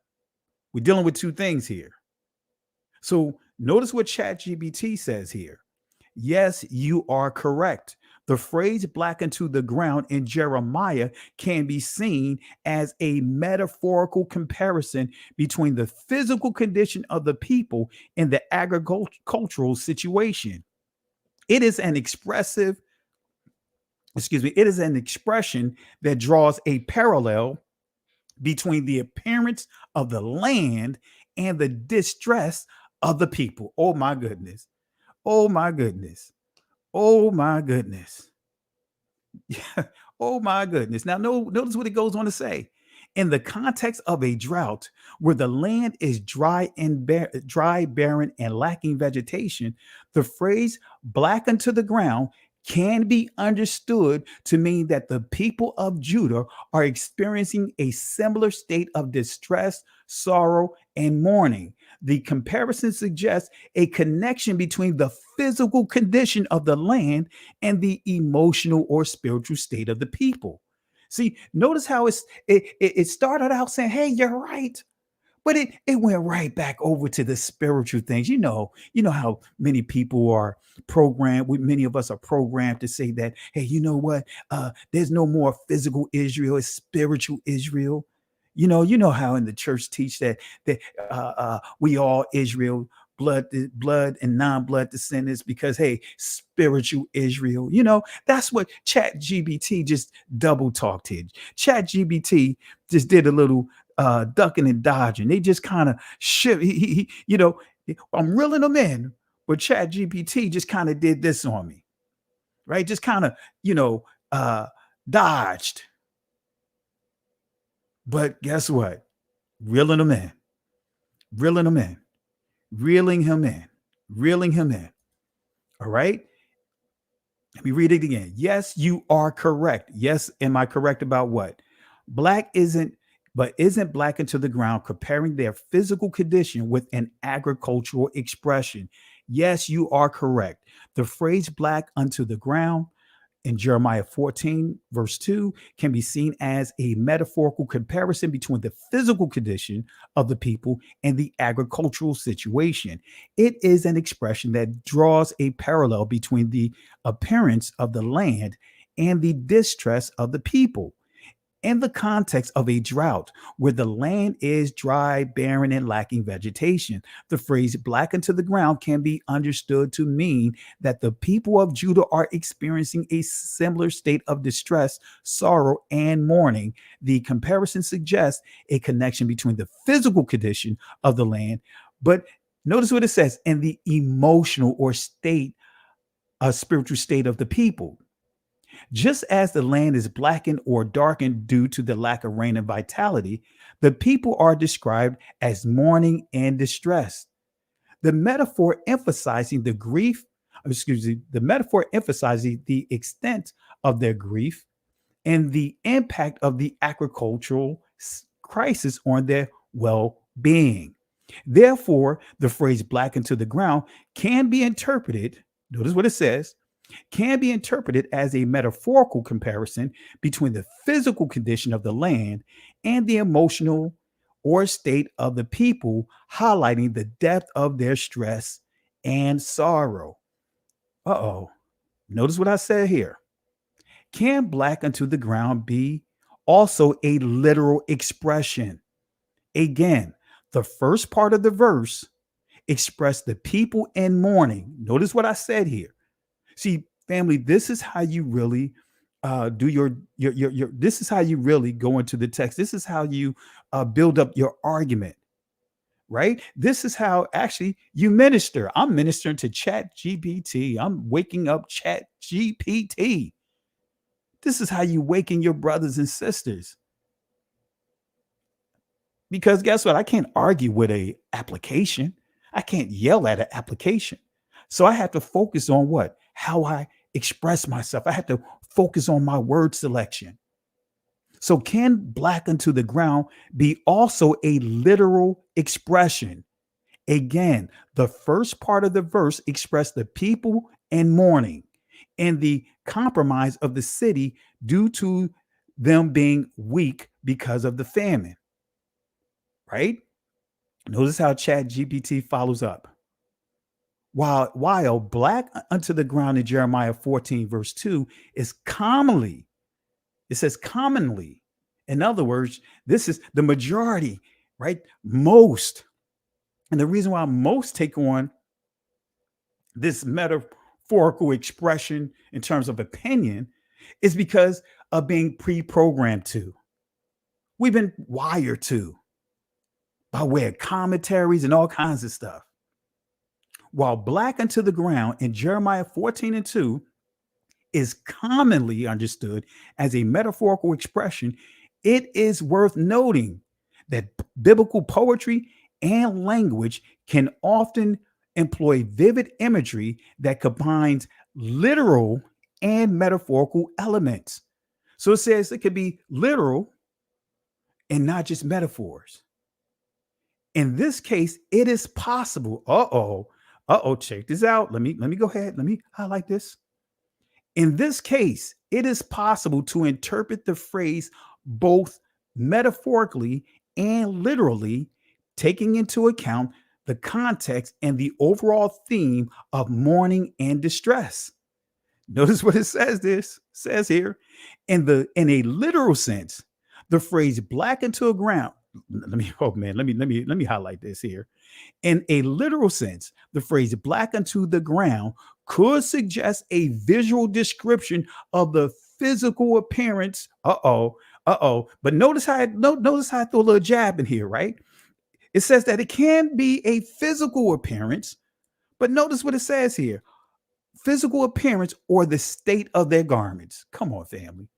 We're dealing with two things here. So notice what ChatGPT says here. Yes, you are correct. The phrase black into the ground in Jeremiah can be seen as a metaphorical comparison between the physical condition of the people and the agricultural situation. It is an expression that draws a parallel between the appearance of the land and the distress of the people. Oh my goodness. Oh my goodness. Oh my goodness. Oh my goodness. Now, notice what it goes on to say. In the context of a drought where the land is dry, barren, and lacking vegetation, the phrase black unto the ground can be understood to mean that the people of Judah are experiencing a similar state of distress, sorrow, and mourning. The comparison suggests a connection between the physical condition of the land and the emotional or spiritual state of the people. See, notice how it started out saying, hey, you're right. But it went right back over to the spiritual things. You know how many people are programmed. Many of us are programmed to say that, hey, you know what? There's no more physical Israel, it's spiritual Israel. You know how in the church teach that we all Israel, blood and non-blood descendants, because hey, spiritual Israel. That's what ChatGPT just double talked here. ChatGPT just did a little ducking and dodging. They just kind of shift. I'm reeling them in, but ChatGPT just kind of did this on me, right? Just kind of dodged. But guess what? Reeling them in, reeling them in, reeling him in, reeling him in. All right. Let me read it again. Yes, you are correct. Yes, am I correct about what? Isn't black into the ground comparing their physical condition with an agricultural expression? Yes, you are correct. The phrase black unto the ground in Jeremiah 14, verse 2, can be seen as a metaphorical comparison between the physical condition of the people and the agricultural situation. It is an expression that draws a parallel between the appearance of the land and the distress of the people. In the context of a drought where the land is dry, barren, and lacking vegetation, the phrase blackened to the ground can be understood to mean that the people of Judah are experiencing a similar state of distress, sorrow, and mourning. The comparison suggests a connection between the physical condition of the land, but notice what it says, and the emotional or state, spiritual state of the people. Just as the land is blackened or darkened due to the lack of rain and vitality, the people are described as mourning and distress. The metaphor emphasizing the grief, the metaphor emphasizing the extent of their grief and the impact of the agricultural crisis on their well-being. Therefore, the phrase blackened to the ground can be interpreted, notice what it says, can be interpreted as a metaphorical comparison between the physical condition of the land and the emotional or state of the people, highlighting the depth of their stress and sorrow. Notice what I said here. Can blacken to the ground be also a literal expression? Again, the first part of the verse expressed the people in mourning. Notice what I said here. See, family, this is how you really do your this is how you really go into the text. This is how you build up your argument, right? This is how actually you minister. I'm ministering to ChatGPT. I'm waking up ChatGPT. This is how you waken your brothers and sisters. Because guess what? I can't argue with a application. I can't yell at an application. So I have to focus on what? How I express myself. I have to focus on my word selection. So can blacken to the ground be also a literal expression? Again, the first part of the verse expressed the people in mourning and the compromise of the city due to them being weak because of the famine. Right? Notice how ChatGPT follows up. While black unto the ground in Jeremiah 14, verse 2 is commonly, it says commonly. In other words, this is the majority, right? Most. And the reason why most take on this metaphorical expression in terms of opinion is because of being pre-programmed to. We've been wired to by way of commentaries and all kinds of stuff. While black unto the ground in Jeremiah 14 and 2 is commonly understood as a metaphorical expression, it is worth noting that biblical poetry and language can often employ vivid imagery that combines literal and metaphorical elements. So it says it could be literal and not just metaphors. In this case, it is possible. Check this out. Let me go ahead. Let me highlight this. In this case, it is possible to interpret the phrase both metaphorically and literally, taking into account the context and the overall theme of mourning and distress. Notice what it says here. In a literal sense, the phrase black into a ground. Let me highlight this here. In a literal sense, the phrase black unto the ground could suggest a visual description of the physical appearance. But notice how I throw a little jab in here, right? It says that it can be a physical appearance, but notice what it says here. Physical appearance or the state of their garments. Come on, family.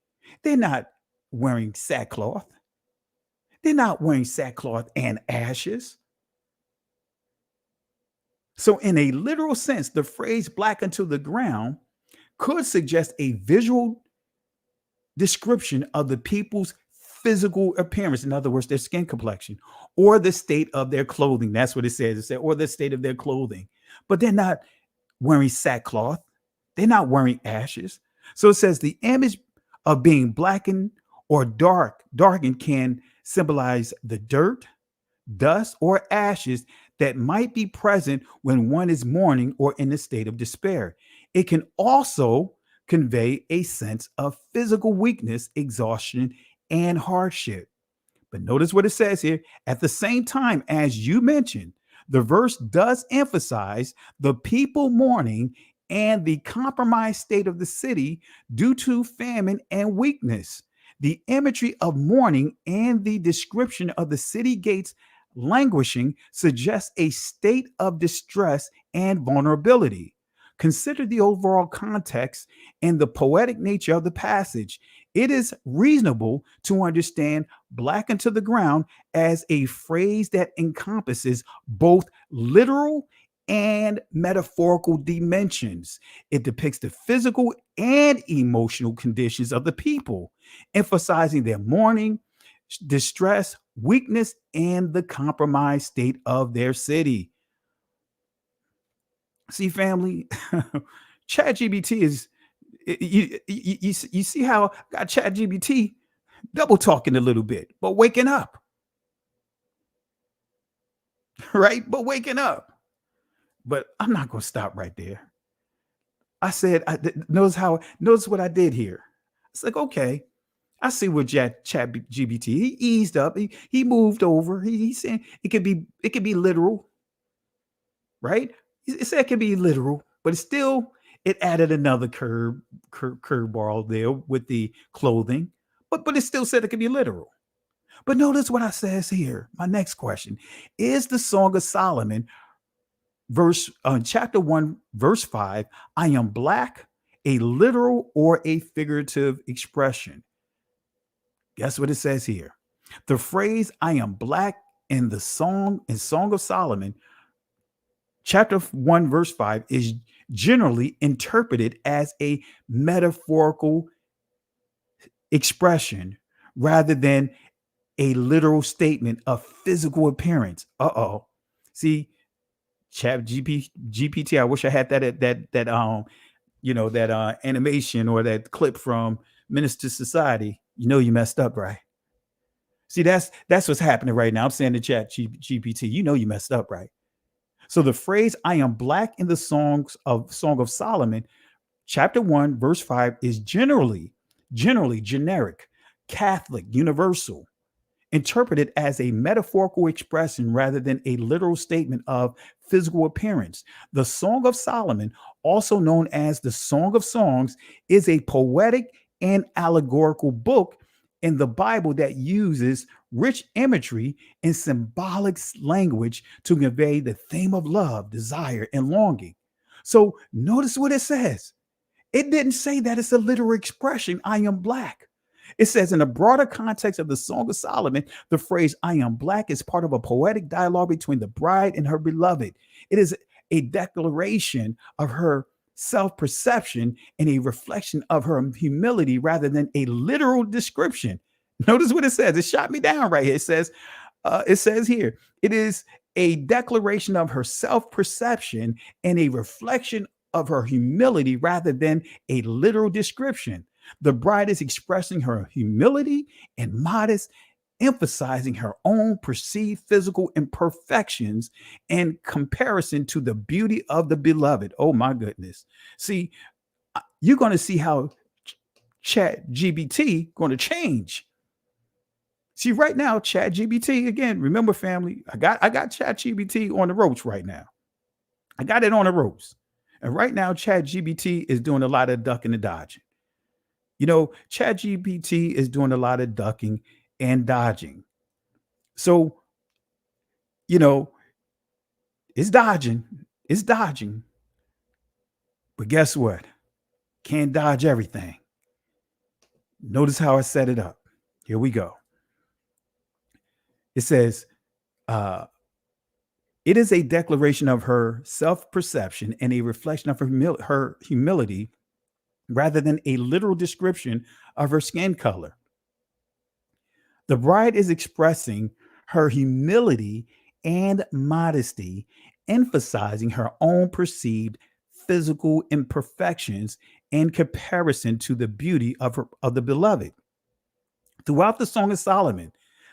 They're not wearing sackcloth. They're not wearing sackcloth and ashes. So in a literal sense, the phrase black unto the ground could suggest a visual description of the people's physical appearance. In other words, their skin complexion or the state of their clothing. That's what it says. It said, or the state of their clothing. But they're not wearing sackcloth. They're not wearing ashes. So it says the image of being blackened or darkened can symbolize the dirt, dust, or ashes that might be present when one is mourning or in a state of despair. It can also convey a sense of physical weakness, exhaustion, and hardship. But notice what it says here. At the same time, as you mentioned, the verse does emphasize the people mourning and the compromised state of the city due to famine and weakness. The imagery of mourning and the description of the city gates languishing suggests a state of distress and vulnerability. Consider the overall context and the poetic nature of the passage. It is reasonable to understand blackened to the ground as a phrase that encompasses both literal and metaphorical dimensions. It depicts the physical and emotional conditions of the people, emphasizing their mourning, distress, weakness, and the compromised state of their city. See, family, ChatGPT is you see how got ChatGPT double talking a little bit, but waking up, right? But waking up. But I'm not going to stop right there. I said, notice what I did here. It's like, okay, I see what ChatGPT. He eased up. He moved over. He's saying it could be literal, right? It said it could be literal, but it added another curveball there with the clothing, but it still said it could be literal. But notice what I says here. My next question is the Song of Solomon, chapter 1, verse 5. I am black, a literal or a figurative expression. Guess what it says here? The phrase I am black in Song of Solomon, chapter 1, verse 5, is generally interpreted as a metaphorical expression rather than a literal statement of physical appearance. See, GPT. I wish I had that animation or that clip from Minister Society. You know you messed up, right? See, that's what's happening right now. I'm saying to GPT, you know you messed up, right? So the phrase I am black in the Song of Solomon, chapter 1, verse 5, is generally generic, Catholic, universal, interpreted as a metaphorical expression rather than a literal statement of physical appearance. The Song of Solomon, also known as the Song of Songs, is a poetic and allegorical book in the Bible that uses rich imagery and symbolic language to convey the theme of love, desire, and longing. So notice what it says. It didn't say that it's a literal expression, I am black. It says in a broader context of the Song of Solomon, the phrase I am black is part of a poetic dialogue between the bride and her beloved. It is a declaration of her self-perception and a reflection of her humility rather than a literal description. Notice what it says. It shot me down right here. It says here, it is a declaration of her self-perception and a reflection of her humility rather than a literal description. The bride is expressing her humility and modest, emphasizing her own perceived physical imperfections in comparison to the beauty of the beloved. Oh my goodness. See, you're going to see how ChatGPT going to change. See, right now, ChatGPT, again, remember family, I got ChatGPT on the ropes right now. I got it on the ropes. And right now, ChatGPT is doing a lot of ducking and dodging. ChatGPT is doing a lot of ducking and dodging. So, it's dodging. But guess what? Can't dodge everything. Notice how I set it up. Here we go. It says, it is a declaration of her self-perception and a reflection of her humility rather than a literal description of her skin color. The bride is expressing her humility and modesty, emphasizing her own perceived physical imperfections in comparison to the beauty of the beloved. Throughout the Song of Solomon,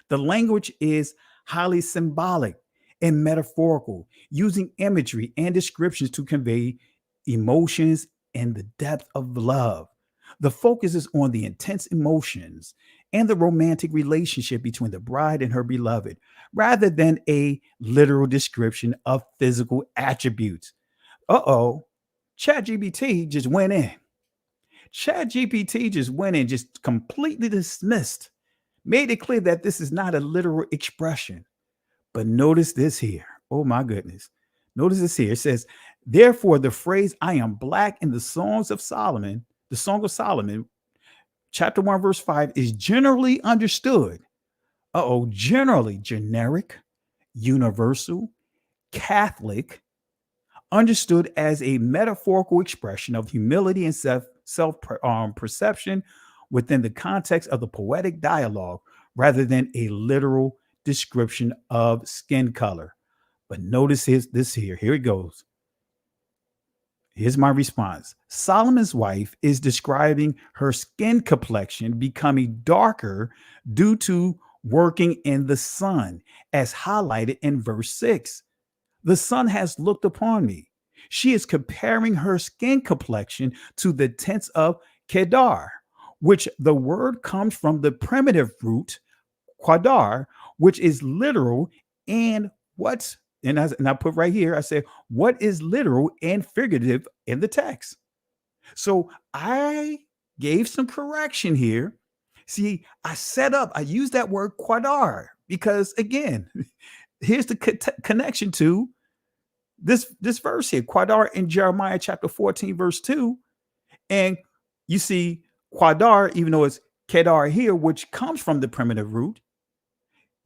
the language is highly symbolic and metaphorical, using imagery and descriptions to convey emotions and the depth of love. The focus is on the intense emotions and the romantic relationship between the bride and her beloved, rather than a literal description of physical attributes. Uh-oh, ChatGPT just went in. ChatGPT just went in, just completely dismissed, made it clear that this is not a literal expression. But notice this here. Oh my goodness. Notice this here. It says, therefore, the phrase I am black in the Songs of Solomon, the Song of Solomon, chapter 1, verse 5, is generally understood. Generally, generic, universal, Catholic, understood as a metaphorical expression of humility and self perception within the context of the poetic dialogue rather than a literal description of skin color. But notice this here. Here it goes. Here's my response. Solomon's wife is describing her skin complexion becoming darker due to working in the sun, as highlighted in verse 6. The sun has looked upon me. She is comparing her skin complexion to the tints of Kedar, which the word comes from the primitive root Quadar, which is literal and what's and I put right here, I said, what is literal and figurative in the text? So I gave some correction here. See, I used that word Quadar because again, here's the connection to this verse here, Quadar in Jeremiah chapter 14, verse 2. And you see Quadar, even though it's Kedar here, which comes from the primitive root,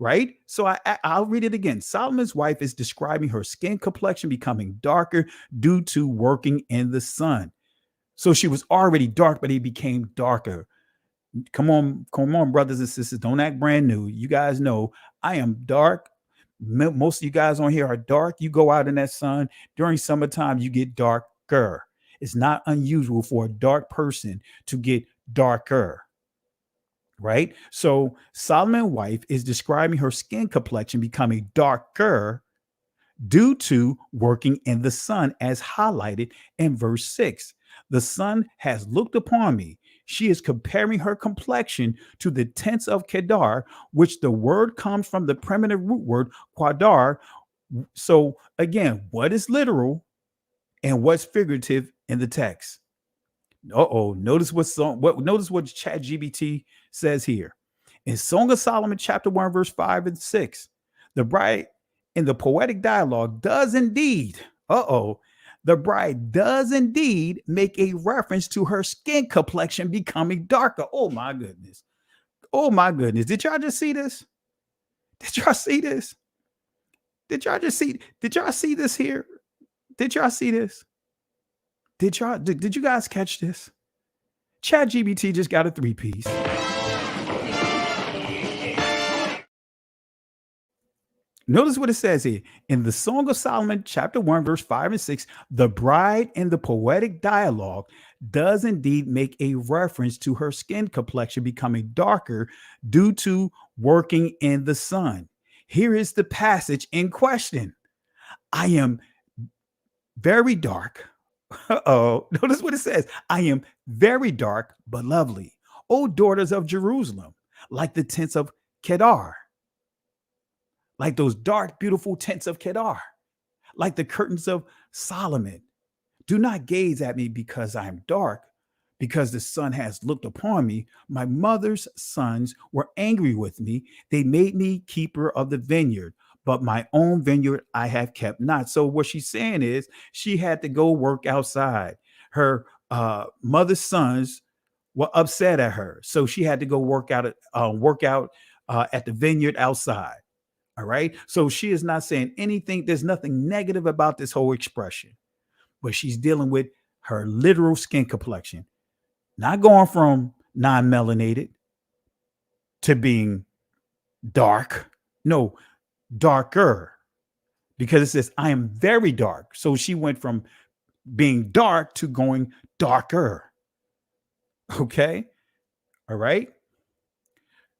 right? So I'll read it again. Solomon's wife is describing her skin complexion becoming darker due to working in the sun. So she was already dark, but it became darker. Come on, brothers and sisters. Don't act brand new. You guys know I am dark. Most of you guys on here are dark. You go out in that sun during summertime, you get darker. It's not unusual for a dark person to get darker. Right? So Solomon's wife is describing her skin complexion becoming darker due to working in the sun, as highlighted in verse 6. The sun has looked upon me. She is comparing her complexion to the tints of Kedar, which the word comes from the primitive root word Quadar. So again, what is literal and what's figurative in the text? Notice what ChatGPT says here. In Song of Solomon, chapter 1, verse 5 and 6, the bride in the poetic dialogue does indeed, the bride does indeed make a reference to her skin complexion becoming darker. Oh my goodness. Oh my goodness. Did y'all just see this? Did y'all see this? Did y'all see this here? Did y'all see this? Did you guys catch this? ChatGPT just got a 3-piece. Notice what it says here. In the Song of Solomon, chapter 1, verse 5 and 6, the bride in the poetic dialogue does indeed make a reference to her skin complexion becoming darker due to working in the sun. Here is the passage in question. I am very dark. Notice what it says. I am very dark, but lovely. O daughters of Jerusalem, like the tents of Kedar. Like those dark, beautiful tents of Kedar, like the curtains of Solomon. Do not gaze at me because I am dark, because the sun has looked upon me. My mother's sons were angry with me. They made me keeper of the vineyard, but my own vineyard I have kept not. So what she's saying is she had to go work outside. Her mother's sons were upset at her, so she had to go work out at the vineyard outside. All right. So she is not saying anything. There's nothing negative about this whole expression, but she's dealing with her literal skin complexion, not going from non-melanated to being dark. No, darker, because it says, I am very dark. So she went from being dark to going darker. Okay. All right.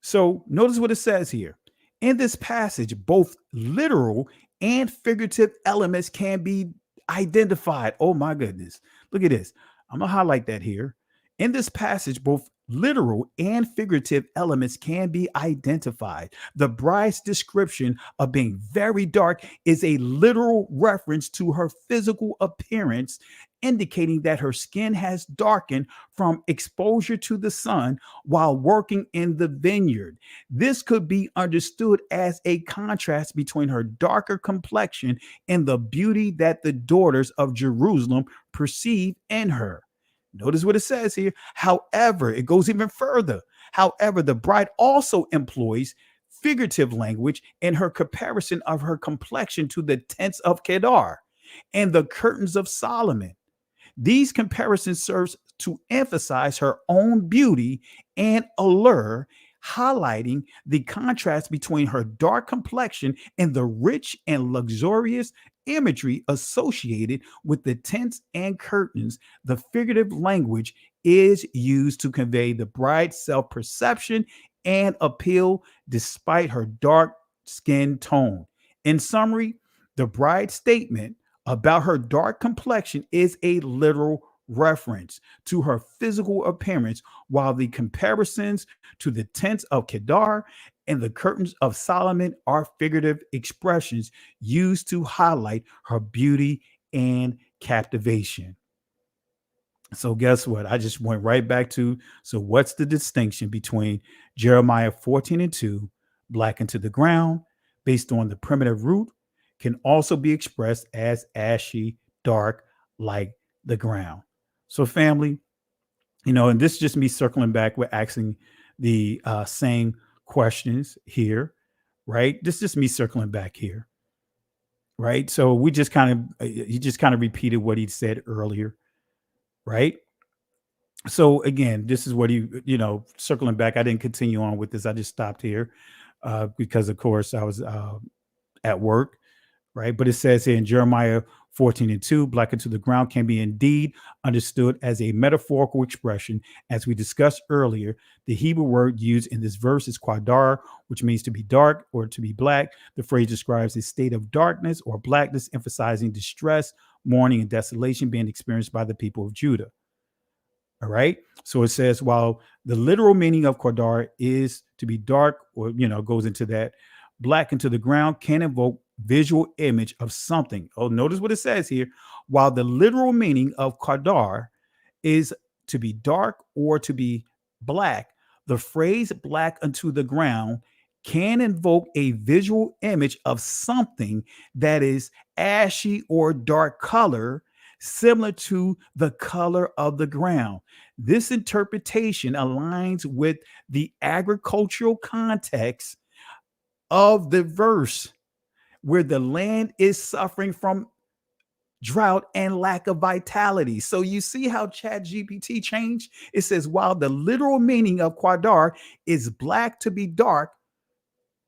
So notice what it says here. In this passage, both literal and figurative elements can be identified. Oh my goodness. Look at this. I'm going to highlight that here. In this passage, both literal and figurative elements can be identified. The bride's description of being very dark is a literal reference to her physical appearance, indicating that her skin has darkened from exposure to the sun while working in the vineyard. This could be understood as a contrast between her darker complexion and the beauty that the daughters of Jerusalem perceive in her. Notice what it says here. However, it goes even further. However, the bride also employs figurative language in her comparison of her complexion to the tents of Kedar and the curtains of Solomon. These comparisons serve to emphasize her own beauty and allure, highlighting the contrast between her dark complexion and the rich and luxurious imagery associated with the tents and curtains. The figurative language is used to convey the bride's self perception and appeal despite her dark skin tone. In summary, the bride's statement about her dark complexion is a literal reference to her physical appearance, while the comparisons to the tents of Kedar and the curtains of Solomon are figurative expressions used to highlight her beauty and captivation. So guess what? I just went right back to, so what's the distinction between Jeremiah 14:2, blackened to the ground, based on the primitive root, can also be expressed as ashy, dark, like the ground. So family, and this is just me circling back. We're asking the same questions here, right? This is just me circling back here, right? So we just he just kind of repeated what he said earlier, right? So again, this is what circling back. I didn't continue on with this. I just stopped here because, of course, I was at work, right? But it says here in Jeremiah 14:2, blackened to the ground can be indeed understood as a metaphorical expression. As we discussed earlier, the Hebrew word used in this verse is quadar, which means to be dark or to be black. The phrase describes a state of darkness or blackness, emphasizing distress, mourning, and desolation being experienced by the people of Judah. All right. So it says, while the literal meaning of Qadar is to be dark, or, goes into that, blackened to the ground can evoke visual image of something. Oh, notice what it says here. While the literal meaning of Qadar is to be dark or to be black, the phrase black unto the ground can invoke a visual image of something that is ashy or dark color, similar to the color of the ground. This interpretation aligns with the agricultural context of the verse, where the land is suffering from drought and lack of vitality. So you see how ChatGPT changed? It says, while the literal meaning of quadar is black to be dark,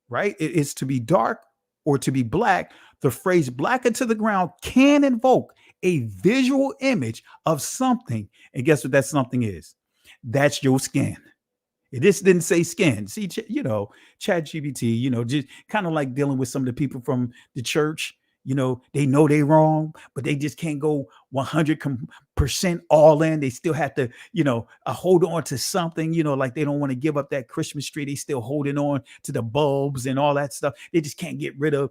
right? It is to be dark or to be black. The phrase blackened to the ground can invoke a visual image of something. And guess what that something is? That's your skin. It just didn't say skin. See, ChatGPT, just kind of like dealing with some of the people from the church. They know they're wrong, but they just can't go 100% all in. They still have to, hold on to something, like they don't want to give up that Christmas tree. They still holding on to the bulbs and all that stuff. They just can't get rid of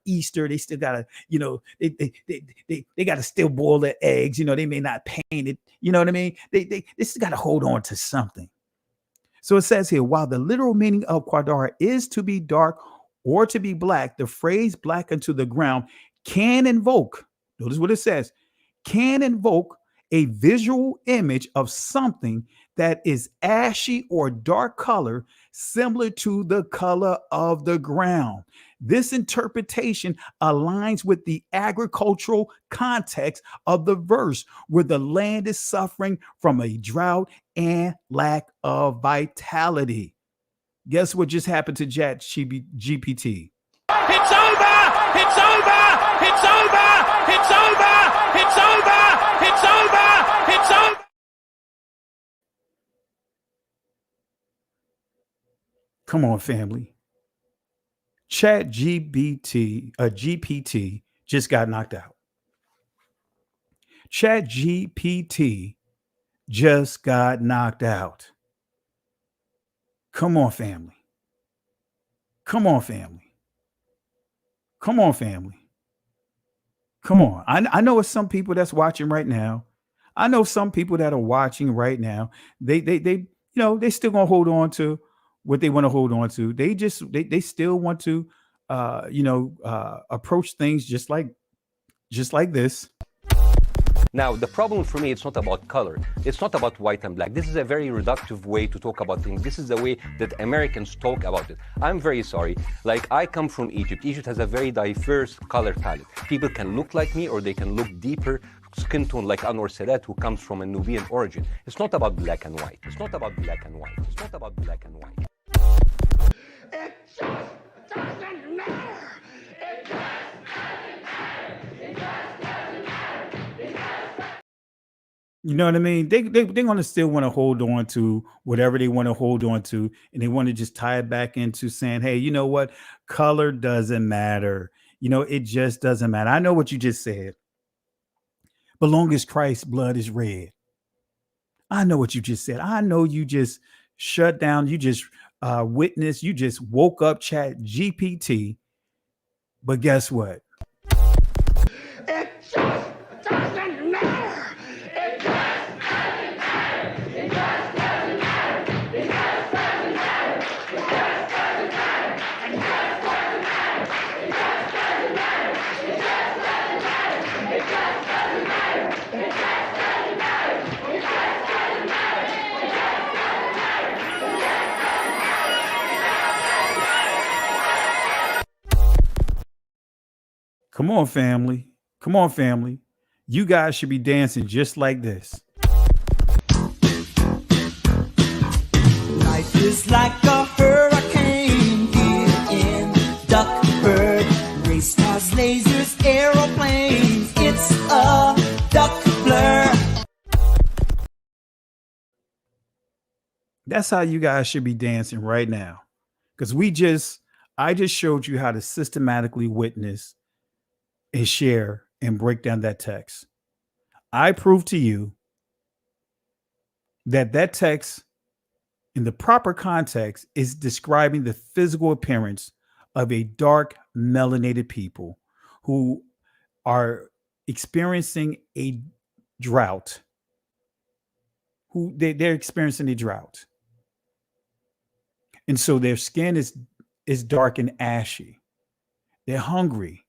Easter. They still gotta, they gotta still boil their eggs. They may not paint it. You know what I mean? They still gotta hold on to something. So it says here, while the literal meaning of quadar is to be dark or to be black, the phrase blackened to the ground can invoke, notice what it says, can invoke a visual image of something that is ashy or dark color, similar to the color of the ground. This interpretation aligns with the agricultural context of the verse, where the land is suffering from a drought and lack of vitality. Guess what just happened to ChatGPT? It's over! It's over! It's over! It's over! It's over! It's over! It's over! Come on, family. GPT just got knocked out. ChatGPT just got knocked out. Come on, family. Come on, family. Come on, family. Come on. I know it's some people that's watching right now. I know some people that are watching right now. They still gonna hold on to what they want to hold on to. They still want to approach things just like this. Now, the problem for me, it's not about color. It's not about white and black. This is a very reductive way to talk about things. This is the way that Americans talk about it. I'm very sorry. Like, I come from Egypt. Egypt has a very diverse color palette. People can look like me or they can look deeper skin tone like Anwar Sadat, who comes from a Nubian origin. It's not about black and white. It's not about black and white. It's not about black and white. It just doesn't matter. It just doesn't matter. It just doesn't matter. You know what I mean? They're going to still want to hold on to whatever they want to hold on to. And they want to just tie it back into saying, hey, you know what? Color doesn't matter. It just doesn't matter. I know what you just said. But long as Christ's blood is red. I know what you just said. I know you just shut down. You just witnessed. You just woke up ChatGPT. But guess what? It just doesn't matter. It just doesn't matter. It just doesn't matter. It just doesn't matter. It just doesn't matter. It just doesn't matter. It just doesn't matter. It just doesn't matter. It just doesn't matter. It just doesn't matter. It just doesn't matter. It just doesn't matter. Come on, family. Come on, family. You guys should be dancing just like this. Life is like a hurricane here in Duckburg. Race cars, lasers, aeroplanes. It's a duck blur. That's how you guys should be dancing right now. Because I just showed you how to systematically witness and share and break down that text. I proved to you that text in the proper context is describing the physical appearance of a dark melanated people who are experiencing a drought. They're experiencing a drought. And so their skin is dark and ashy. They're hungry.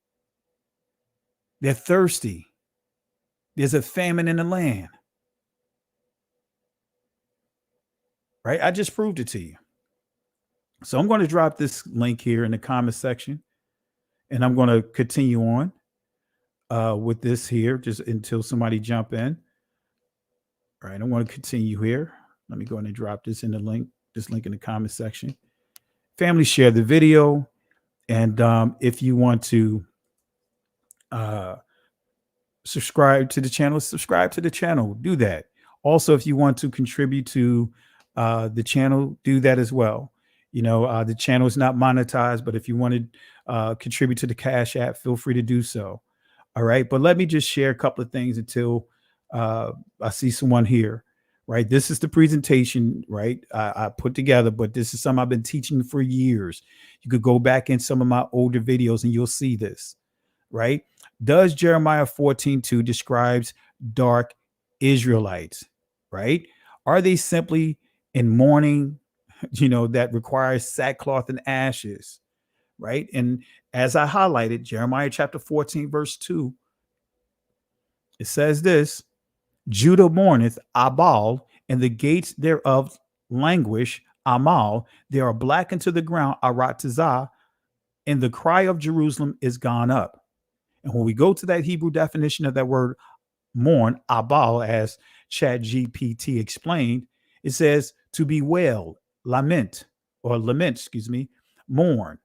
They're thirsty. There's a famine in the land. Right? I just proved it to you. So I'm going to drop this link here in the comment section, and I'm going to continue on with this here just until somebody jump in. All right, I'm going to continue here. Let me go ahead and drop this in the link, this link in the comment section. Family, share the video. And if you want to subscribe to the channel, do that. Also, if you want to contribute to the channel, do that as well. The channel is not monetized, but if you want to contribute to the Cash App, feel free to do so. All right. But let me just share a couple of things until I see someone here. Right. This is the presentation, right? I put together, but this is something I've been teaching for years. You could go back in some of my older videos and you'll see this. Right. Does Jeremiah 14:2 describes dark Israelites? Right. Are they simply in mourning, that requires sackcloth and ashes? Right. And as I highlighted, Jeremiah chapter 14, verse 2, it says this: Judah mourneth Abal, and the gates thereof languish Amal. They are blackened to the ground, Aratazah, and the cry of Jerusalem is gone up. And when we go to that Hebrew definition of that word mourn, Abal, as ChatGPT explained, it says to bewail, lament, mourn,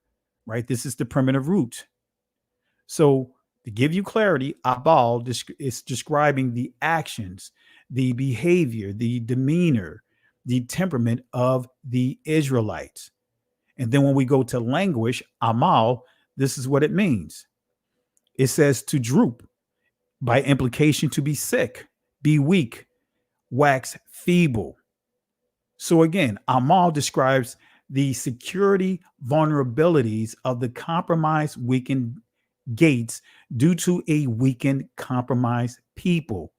right? This is the primitive root. So to give you clarity, Abal is describing the actions, the behavior, the demeanor, the temperament of the Israelites. And then when we go to language, amal, this is what it means. It says to droop, by implication to be sick, be weak, wax feeble. So again, amal describes the security vulnerabilities of the compromised, weakened gates due to a weakened, compromised people.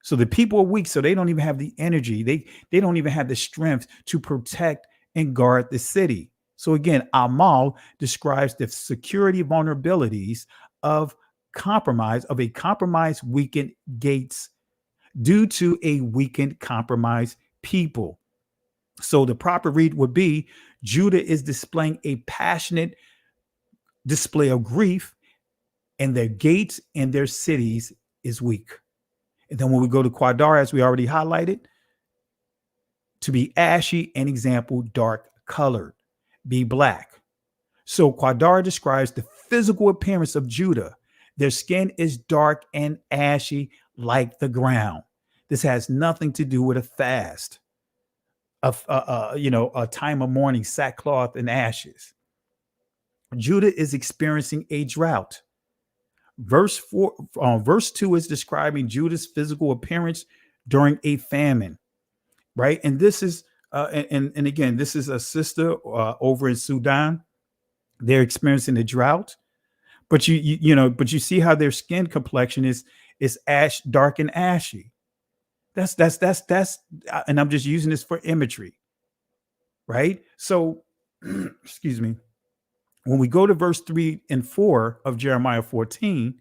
So the people are weak, so they don't even have the energy. They don't even have the strength to protect and guard the city. So again, Amal describes the security vulnerabilities of a compromised, weakened gates due to a weakened, compromised people. So the proper read would be Judah is displaying a passionate display of grief, and their gates and their cities is weak. And then when we go to Quadar, as we already highlighted, to be ashy, an example, dark colored, be black. So Quadar describes the physical appearance of Judah. Their skin is dark and ashy like the ground. This has nothing to do with a fast, a time of mourning, sackcloth and ashes. Judah is experiencing a drought. Verse 2 is describing Judah's physical appearance during a famine, right? And this is, and again, this is a sister over in Sudan. They're experiencing a drought, but but you see how their skin complexion is ash, dark and ashy. That's, and I'm just using this for imagery, right? So, excuse me. When we go to verse 3 and 4 of Jeremiah 14,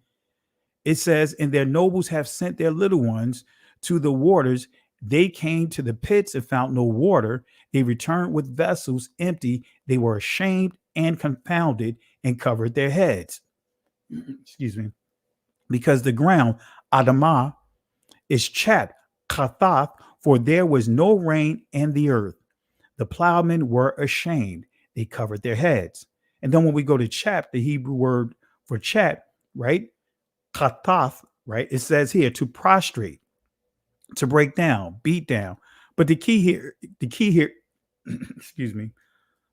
it says, and their nobles have sent their little ones to the waters. They came to the pits and found no water. They returned with vessels empty. They were ashamed and confounded and covered their heads. Excuse me. Because the ground, Adamah, is chat, kathath, for there was no rain in the earth. The plowmen were ashamed. They covered their heads. And then when we go to chat, the Hebrew word for chat, right? Kathath, right? It says here to prostrate, to break down, beat down. But the key here, excuse me,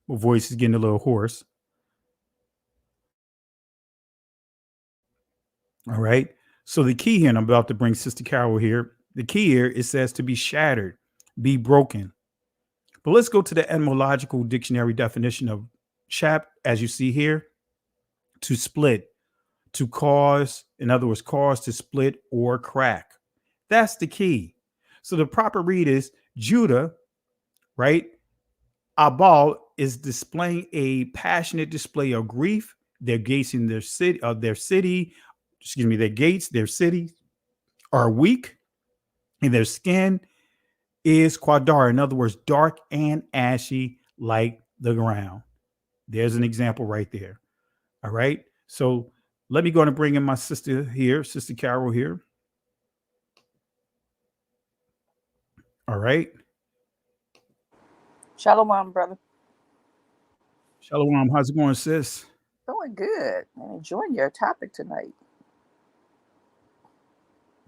my voice is getting a little hoarse. All right. So the key here, and I'm about to bring Sister Carol here. The key here, it says to be shattered, be broken. But let's go to the etymological dictionary definition of chap, as you see here, to split, to cause, in other words, cause to split or crack. That's the key. So the proper read is Judah, right? Abal is displaying a passionate display of grief. Their gates in their city, their gates, their city are weak, and their skin is quadar. In other words, dark and ashy like the ground. There's an example right there. All right. So let me go and bring in my sister here, Sister Carol here. All right. Shalom, brother. Shalom. How's it going, sis? Doing good. I'm enjoying your topic tonight.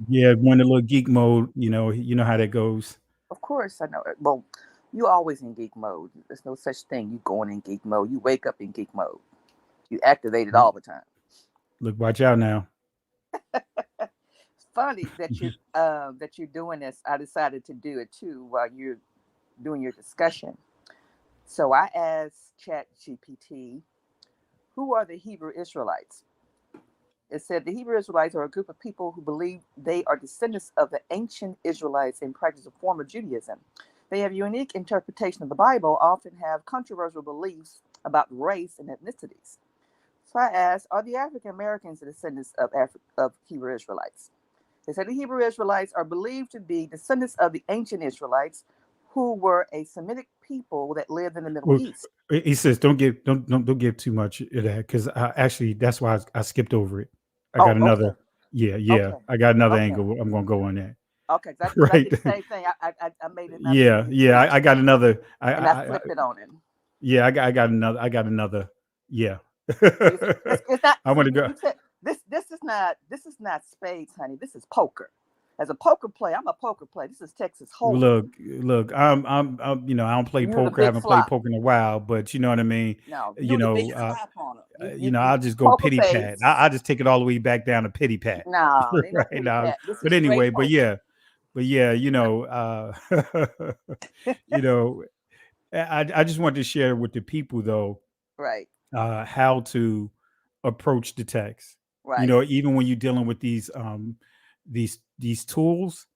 Yeah, going to a little geek mode. You know how that goes. Of course, I know it. Well, you always in geek mode. There's no such thing. You going in geek mode. You wake up in geek mode. You activate it all the time. Look, watch out now. It's funny that you're doing this. I decided to do it too while you're doing your discussion. So I asked ChatGPT, who are the Hebrew Israelites? It said the Hebrew Israelites are a group of people who believe they are descendants of the ancient Israelites and practice a form of Judaism. They have a unique interpretation of the Bible, often have controversial beliefs about race and ethnicities. So I asked, are the African Americans the descendants of Hebrew Israelites? They said the Hebrew Israelites are believed to be descendants of the ancient Israelites, who were a Semitic people that lived in the Middle East. He says, don't give too much of that, because actually that's why I skipped over it. I got another. Okay. Yeah. Okay. I got another angle. I'm gonna go on that. Okay, right. I did the same thing. I made it. Yeah. I got another. I flipped it on him. Yeah, I got another. Yeah. It's not. I want to go. This is not spades, honey. This is poker. As a poker player, I'm a poker player. This is Texas Hold'em. Look, I'm, you know, I don't play You're the poker. I big haven't played flop. poker in a while, but you know what I mean. No, You you're the big know, flop on it. I'll just go Poker pity pat. face. I just take it all the way back down to pity pat. No, ain't no Right pity now, pat. This but is straight anyway, poker. you know, you know, I just wanted to share with the people though Right, how to approach the text. You right. know, even when you're dealing with these tools,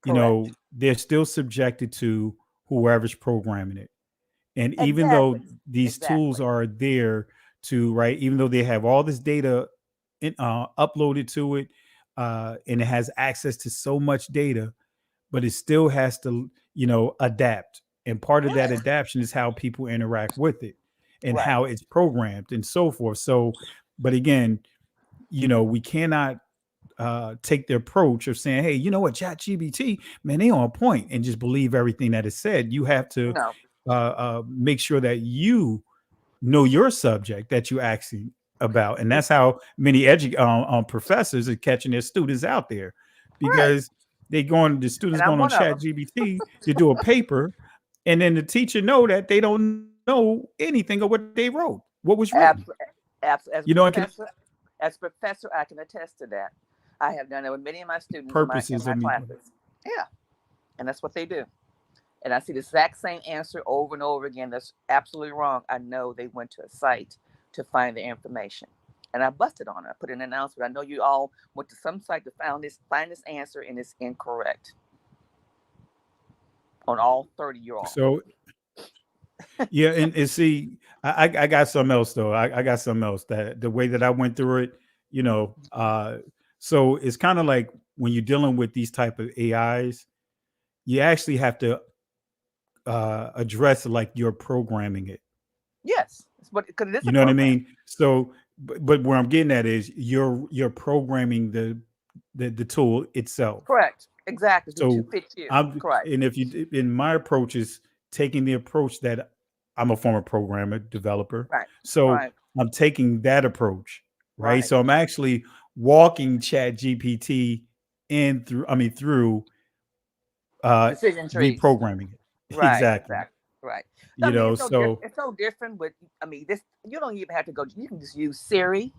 you Correct. know, they're still subjected to whoever's programming it. And even Exactly. though these tools Exactly. are there to, right, even though they have all this data uploaded to it, and it has access to so much data, but it still has to, you know, adapt. And part of that Yes. adaptation is how people interact with it and Right. how it's programmed and so forth. So, but again, you know, we cannot take the approach of saying, hey, you know what, ChatGPT, man, they on point and just believe everything that is said. You have to No. make sure that you know your subject that you're asking about. And that's how many professors are catching their students out there, Right. because the And students I'm going on one of them. ChatGPT to do a paper, and then the teacher know that they don't know anything of what they wrote, what was written. As You know, I can professor, I can attest to that. I have done it with many of my students in purposes my of me. classes. Yeah, and that's what they do. And I see the exact same answer over and over again. That's absolutely wrong. I know they went to a site to find the information, and I busted on it. I put in an announcement. I know you all went to some site to find this answer, and it's incorrect on all 30 year all. So yeah, and see, I got something else though. I got something else that the way that I went through it, you know, so it's kind of like when you're dealing with these type of AIs, you actually have to address like you're programming it. Yes, but because it is You a know what I program. mean? So, but where I'm getting at is you're programming the tool itself. Correct. Exactly. To So fit you. I'm, Correct. and if you, in my approach is taking the approach that I'm a former programmer developer. Right. So Right. I'm taking that approach, right? Right. So I'm actually walking Chat GPT through Decision trees. reprogramming it. Right. Exactly. Exactly. Right. I You mean, know, it's so different. so It's so different. With this, you don't even have to go. You can just use Siri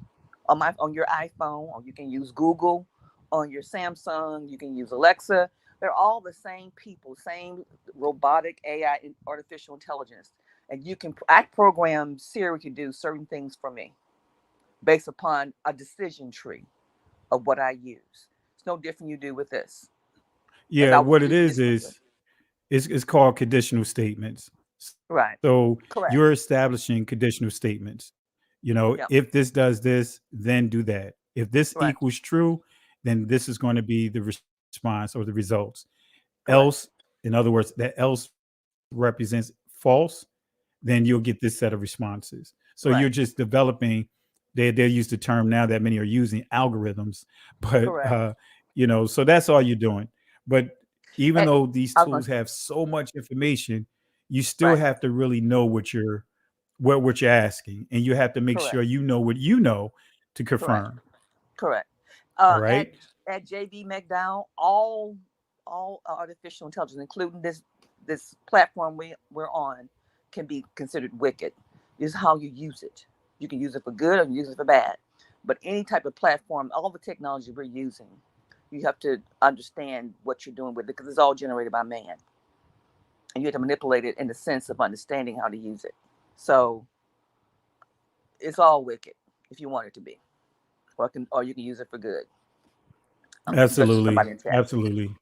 on your iPhone, or you can use Google on your Samsung. You can use Alexa. They're all the same people, same robotic AI and artificial intelligence. And I program Siri to do certain things for me based upon a decision tree of what I use. It's no different you do with this. As yeah, I was what it speaking this earlier. is it's called conditional statements. Right. So Correct. you're establishing conditional statements. You know, Yep. if this does this, then do that. If this Right. equals true, then this is going to be the response or the results. Correct. Else, in other words, that else represents false, then you'll get this set of responses. So Right. you're just developing, they use the term now that many are using, algorithms, but Correct. you know, so that's all you're doing. But even And though these I was gonna, tools have so much information, you still right. have to really know what you're asking, and you have to make sure Correct. you know what you know to Correct. confirm. Correct. All At right. JB McDowell, all artificial intelligence, including this platform we're on, can be considered wicked. This is how you use it. You can use it for good or you use it for bad. But any type of platform, all the technology we're using, you have to understand what you're doing with it because it's all generated by man. And you have to manipulate it in the sense of understanding how to use it. So it's all wicked if you want it to be. Or you can use it for good. Especially somebody Absolutely. in chat. Absolutely.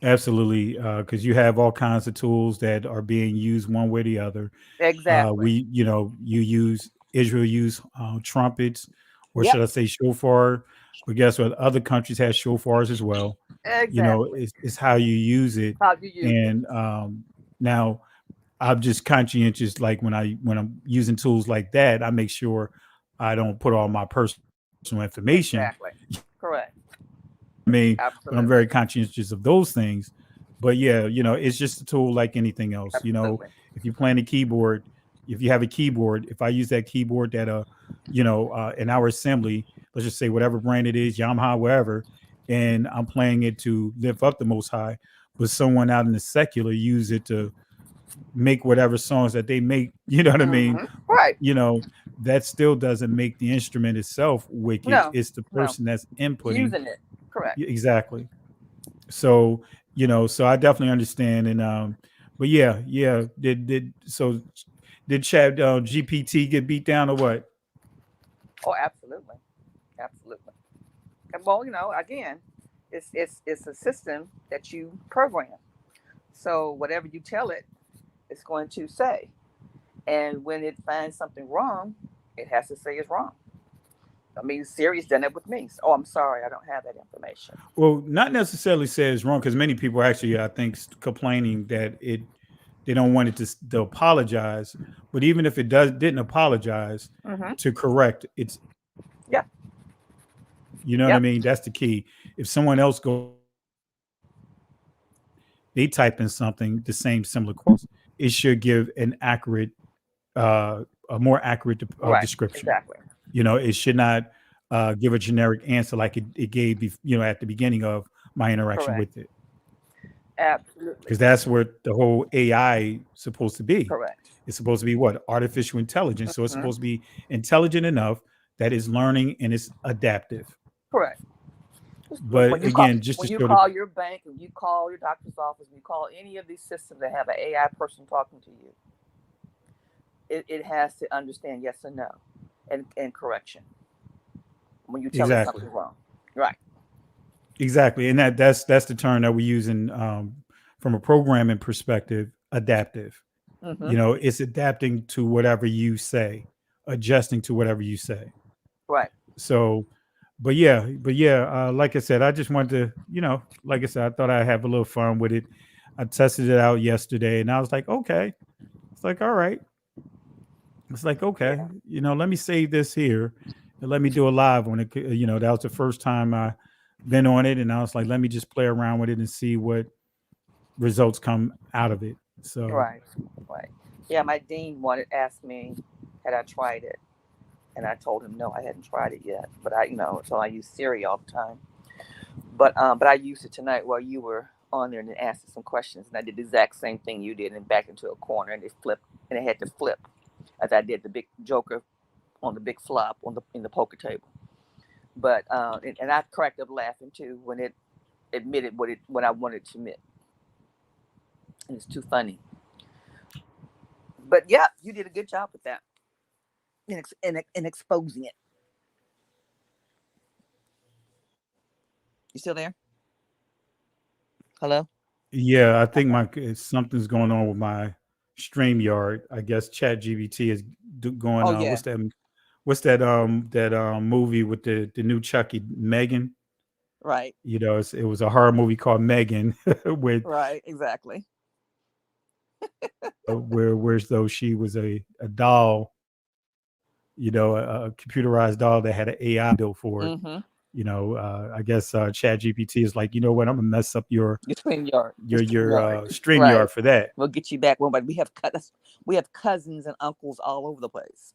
Absolutely, because you have all kinds of tools that are being used one way or the other. Exactly. You know, Israel use trumpets, or Yep. should I say shofar? But guess what? Other countries have shofars as well. You know, Exactly. it's how you use it. How you use it. And now I'm just conscientious. Like when I'm using tools like that, I make sure I don't put all my personal information. Exactly. Correct. I mean, but I'm Absolutely. very conscientious of those things. But yeah, you know, it's just a tool like anything else. You know, Absolutely. if you're playing a keyboard, if you have a keyboard, if I use that keyboard that in our assembly, let's just say whatever brand it is, Yamaha, wherever, and I'm playing it to lift up the Most High, but someone out in the secular use it to make whatever songs that they make, you know what I mean? Right. You know, that still doesn't make the instrument itself wicked. No, It's the no. person that's inputting. Using it. Correct. Exactly. So, so I definitely understand. And but yeah, did Chat GPT get beat down or what? Oh, absolutely. Absolutely. And well, again, it's a system that you program. So whatever you tell it, it's going to say. And when it finds something wrong, it has to say it's wrong. I mean, Siri's done it with me. Oh, I'm sorry, I don't have that information. Well, not necessarily say it's wrong, because many people actually, I think, complaining that they don't want it to apologize. But even if it didn't apologize, to correct, it's yeah. You know what I mean? That's the key. If someone else they type in something, the same similar quotes, it should give an accurate, a more accurate description. Exactly. It should not give a generic answer like it gave, at the beginning of my interaction with it. Absolutely. Because that's what the whole AI is supposed to be. Correct. It's supposed to be what? Artificial intelligence. So it's supposed to be intelligent enough that it's learning and it's adaptive. Correct. But when again, when you call your bank, when you call your doctor's office, when you call any of these systems that have an AI person talking to you, it has to understand yes or no and correction when you tell it something wrong. Right. Exactly. And that's the term that we use in from a programming perspective, adaptive. It's adapting to whatever you say, adjusting to whatever you say. Right. So but yeah, like I said, I just wanted to, like I said, I thought I'd have a little fun with it. I tested it out yesterday and I was like, okay. It's like, all right. It's like, okay, let me save this here and let me do a live on it. That was the first time I been on it. And I was like, let me just play around with it and see what results come out of it. So Right. Yeah, my dean asked me, had I tried it? And I told him no, I hadn't tried it yet. But so I use Siri all the time. But I used it tonight while you were on there and asked it some questions. And I did the exact same thing you did and backed into a corner and it flipped and it had to flip as I did the big joker on the big flop in the poker table. But and I cracked up laughing too when it admitted what I wanted to admit. And it's too funny. But yeah, you did a good job with that. In exposing it. You still there? Hello? Yeah, I think something's going on with my StreamYard. I guess ChatGPT is going on. Yeah. What's that movie with the new Chucky, Megan? Right. It was a horror movie called Megan with right, exactly. whereas though she was a doll, a computerized doll that had an AI built for it. I guess ChatGPT is like, you know what, I'm gonna mess up your StreamYard, StreamYard right. for that. We'll get you back one, but we have cousins and uncles all over the place.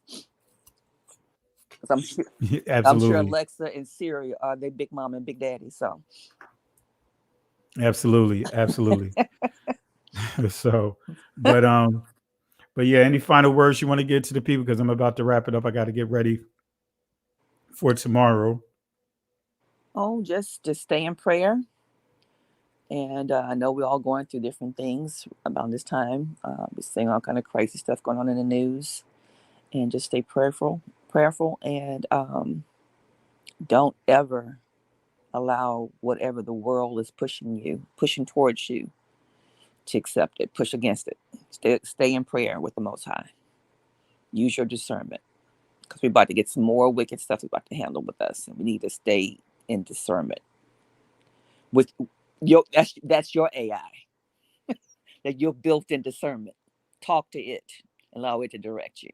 Absolutely. I'm sure Alexa and Siri are their big mom and big daddy. So absolutely. So, but yeah, any final words you want to get to the people? Because I'm about to wrap it up. I got to get ready for tomorrow. Oh, just stay in prayer. And I know we're all going through different things about this time. We're seeing all kind of crazy stuff going on in the news. And just stay prayerful, and don't ever allow whatever the world is pushing towards you, to accept it, push against it. Stay in prayer with the Most High. Use your discernment, because we're about to get some more wicked stuff we're about to handle with us, and we need to stay in discernment. With that's your AI, that you're built in discernment. Talk to it, allow it to direct you.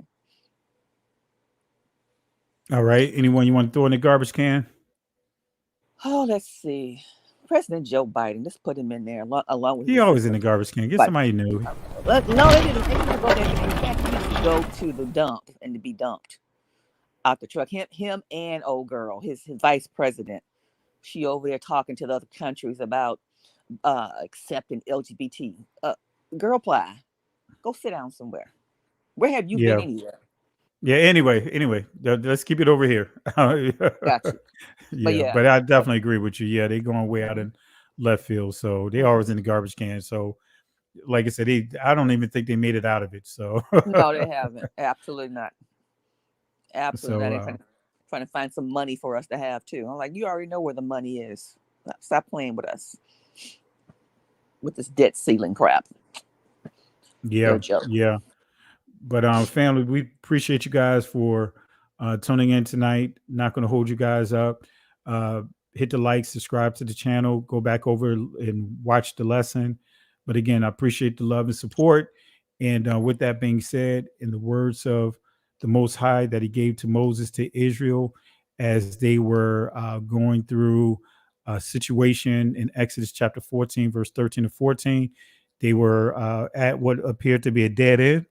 All right. Anyone you want to throw in the garbage can? Oh, let's see. President Joe Biden. Let's put him in there along with. He always in the garbage can. Get somebody new. No, they didn't go there. You can't go to the dump and to be dumped out the truck. Him and old girl, his vice president, she over there talking to the other countries about accepting LGBT. Girl, ply, go sit down somewhere. Where have you been Yeah. anywhere? Yeah. Anyway, let's keep it over here. Got you. But Yeah, yeah, but I definitely agree with you. Yeah, they going way out in left field, so they always in the garbage can. So, like I said, I don't even think they made it out of it. So, no, they haven't. Absolutely not. Absolutely not. so They're trying to find some money for us to have too. I'm like, you already know where the money is. Stop playing with us with this debt ceiling crap. You're yeah, a joke. yeah. But family, we appreciate you guys for tuning in tonight. Not going to hold you guys up. Uh, Hit the like, subscribe to the channel, go back over and watch the lesson. But again, I appreciate the love and support. And with that being said, in the words of the Most High that He gave to Moses to Israel as they were going through a situation in Exodus chapter 14, verse 13 to 14, they were at what appeared to be a dead end,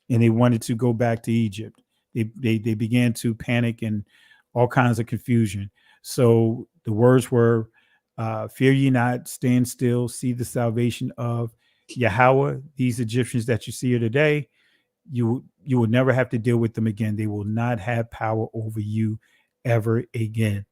and they wanted to go back to Egypt. They began to panic and all kinds of confusion. So the words were, fear ye not, stand still, see the salvation of Yahweh. These Egyptians that you see here today, you will never have to deal with them again. They will not have power over you ever again.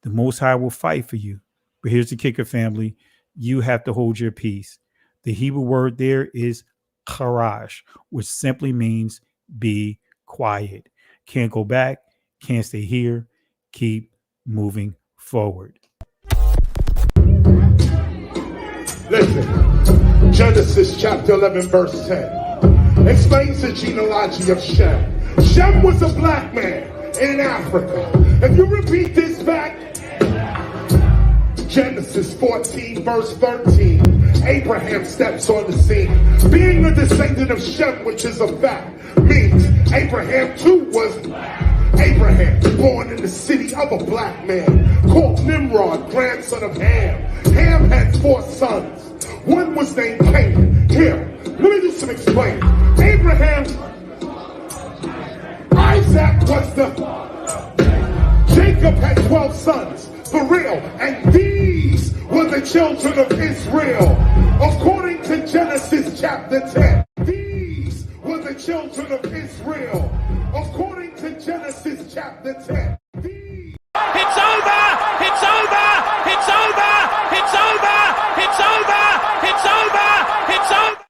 The Most High will fight for you. But here's the kicker, family. You have to hold your peace. The Hebrew word there is charash, which simply means be quiet. Can't go back, can't stay here, keep moving forward. Listen, Genesis chapter 11, verse 10 explains the genealogy of Shem. Shem was a black man in Africa. If you repeat this back, Genesis 14, verse 13, Abraham steps on the scene. Being a descendant of Shem, which is a fact, means Abraham too was black. Abraham, born in the city of a black man, called Nimrod, grandson of Ham. Ham had 4 sons. One was named Canaan. Here, let me do some explaining. Abraham, Isaac was the... Jacob had 12 sons. For real, and these were the children of Israel, according to Genesis chapter 10. These were the children of Israel, according to Genesis chapter 10. It's over! It's over! It's over! It's over! It's over! It's over! It's over!